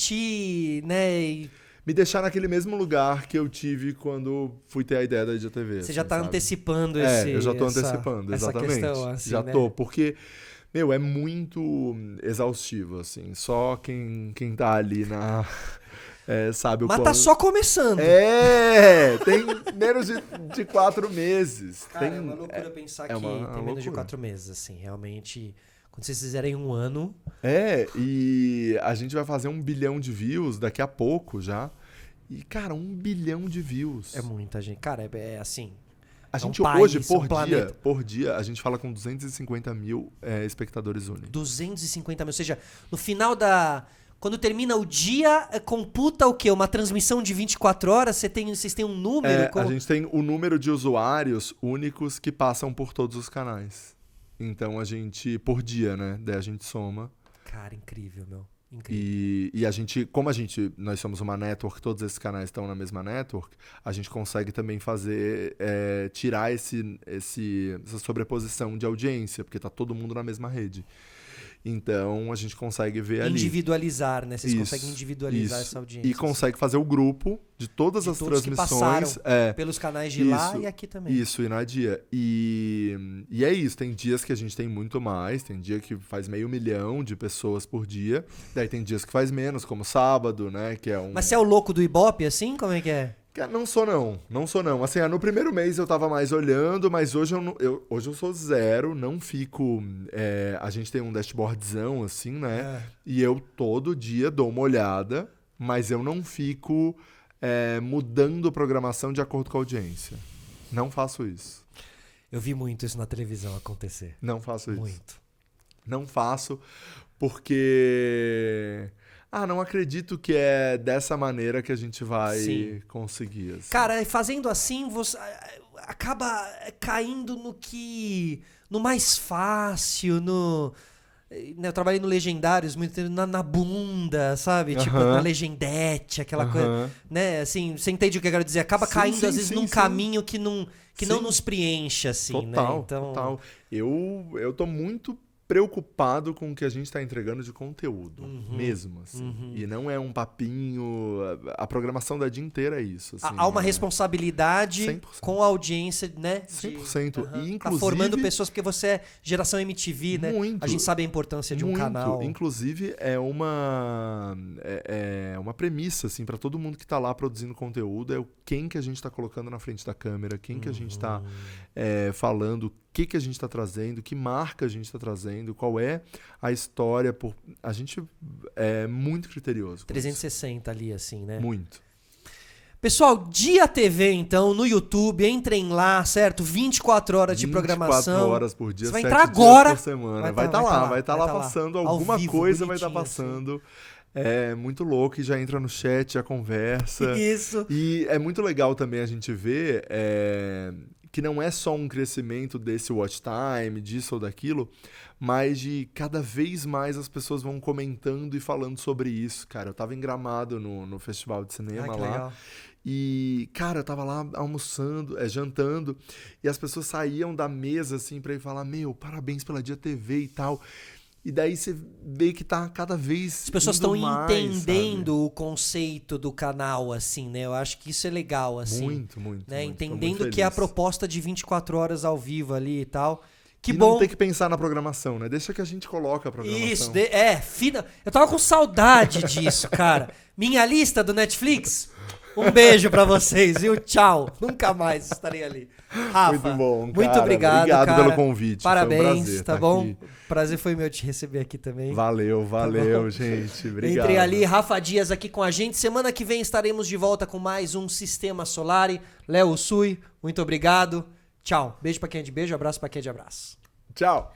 né, me deixar naquele mesmo lugar que eu tive quando fui ter a ideia da IGTV. Você já tá antecipando eu já tô antecipando, essa exatamente. questão, assim, já né? tô, porque Meu, é muito exaustivo, assim. Só quem tá ali sabe o Mas quão... tá só começando. Tem menos de 4 meses. Cara, é uma loucura pensar que uma tem menos de loucura. 4 meses, assim. Realmente, quando vocês fizerem 1 ano... E a gente vai fazer 1 bilhão de views daqui a pouco já. E, cara, 1 bilhão de views. É muita gente. Cara, é assim... A é gente um país, hoje, é um planeta. por dia, a gente fala com 250 mil espectadores únicos. 250 mil. Ou seja, no final da... Quando termina o dia, computa o quê? Uma transmissão de 24 horas? Vocês têm um número? A gente tem o número de usuários únicos que passam por todos os canais. Então a gente, por dia, né? Daí a gente soma. Cara, incrível, meu. Incrível. E a gente, nós somos uma network, todos esses canais estão na mesma network, a gente consegue também fazer, tirar essa sobreposição de audiência, porque tá todo mundo na mesma rede. Então a gente consegue ver ali. Individualizar, né? Vocês conseguem individualizar essa audiência. E consegue fazer o grupo de todas as todos transmissões. Que passaram pelos canais de lá e aqui também. Isso, e na dia. E é isso, tem dias que a gente tem muito mais, tem dia que faz 500 mil de pessoas por dia, daí tem dias que faz menos, como sábado, né? Que é Mas você é o louco do Ibope, assim? Como é que é? Não sou não. Assim, no primeiro mês eu tava mais olhando, mas hoje hoje eu sou zero, não fico... a gente tem um dashboardzão, assim, né? E eu todo dia dou uma olhada, mas eu não fico mudando programação de acordo com a audiência. Não faço isso. Eu vi muito isso na televisão acontecer. Não faço isso. Muito. Não faço, porque... não acredito que é dessa maneira que a gente vai conseguir. Assim. Cara, fazendo assim, você acaba caindo no mais fácil, eu trabalhei no Legendários, muito tempo, na bunda, sabe? Tipo, na Legendete, aquela coisa, né? Assim, você entende o que eu quero dizer? Acaba caindo, às vezes, num caminho que não nos preenche, assim, total, né? Então... Total. Eu tô muito preocupado com o que a gente está entregando de conteúdo, mesmo, assim. E não é um papinho... A programação da dia inteira é isso. Assim, há uma responsabilidade 100%. Com a audiência, né? 100%. E, inclusive... Tá formando pessoas, porque você é geração MTV, né? Muito. A gente sabe a importância de um canal. Inclusive, é uma premissa, assim, para todo mundo que tá lá produzindo conteúdo, quem que a gente tá colocando na frente da câmera, quem que a gente tá falando, o que a gente tá trazendo, que marca a gente tá trazendo, qual é a história. A gente é muito criterioso. 360 ali, assim, né? Muito. Pessoal, Dia TV, então, no YouTube, entrem lá, certo? 24 horas de programação. 24 horas por dia, você vai 7 entrar agora. Dias por semana. Vai estar lá passando alguma vivo, coisa, vai estar bonitinho, passando. Assim. É muito louco e já entra no chat, já conversa. Isso. E é muito legal também a gente ver que não é só um crescimento desse watch time, disso ou daquilo, mas de cada vez mais as pessoas vão comentando e falando sobre isso. Cara, eu tava em Gramado no festival de cinema lá. Legal. E, cara, eu tava lá almoçando, jantando, e as pessoas saíam da mesa, assim, pra ir falar, parabéns pela Dia TV e tal. E daí você vê que tá cada vez as pessoas estão entendendo o conceito do canal, assim, né? Eu acho que isso é legal, assim. Muito. Né? Muito, entendendo que é a proposta de 24 horas ao vivo ali e tal. Que bom. Não tem que pensar na programação, né? Deixa que a gente coloca a programação. Isso, eu tava com saudade disso, cara. Minha lista do Netflix... Um beijo pra vocês, viu? Tchau. Nunca mais estarei ali. Rafa, muito bom, cara. Muito obrigado cara. Pelo convite. Parabéns, foi um prazer tá bom? Aqui. Prazer foi meu te receber aqui também. Valeu, gente. Obrigado. Entrei ali, Rafa Dias aqui com a gente. Semana que vem estaremos de volta com mais um Sistema Solari. Léo Sui, muito obrigado. Tchau. Beijo pra quem é de beijo, abraço pra quem é de abraço. Tchau.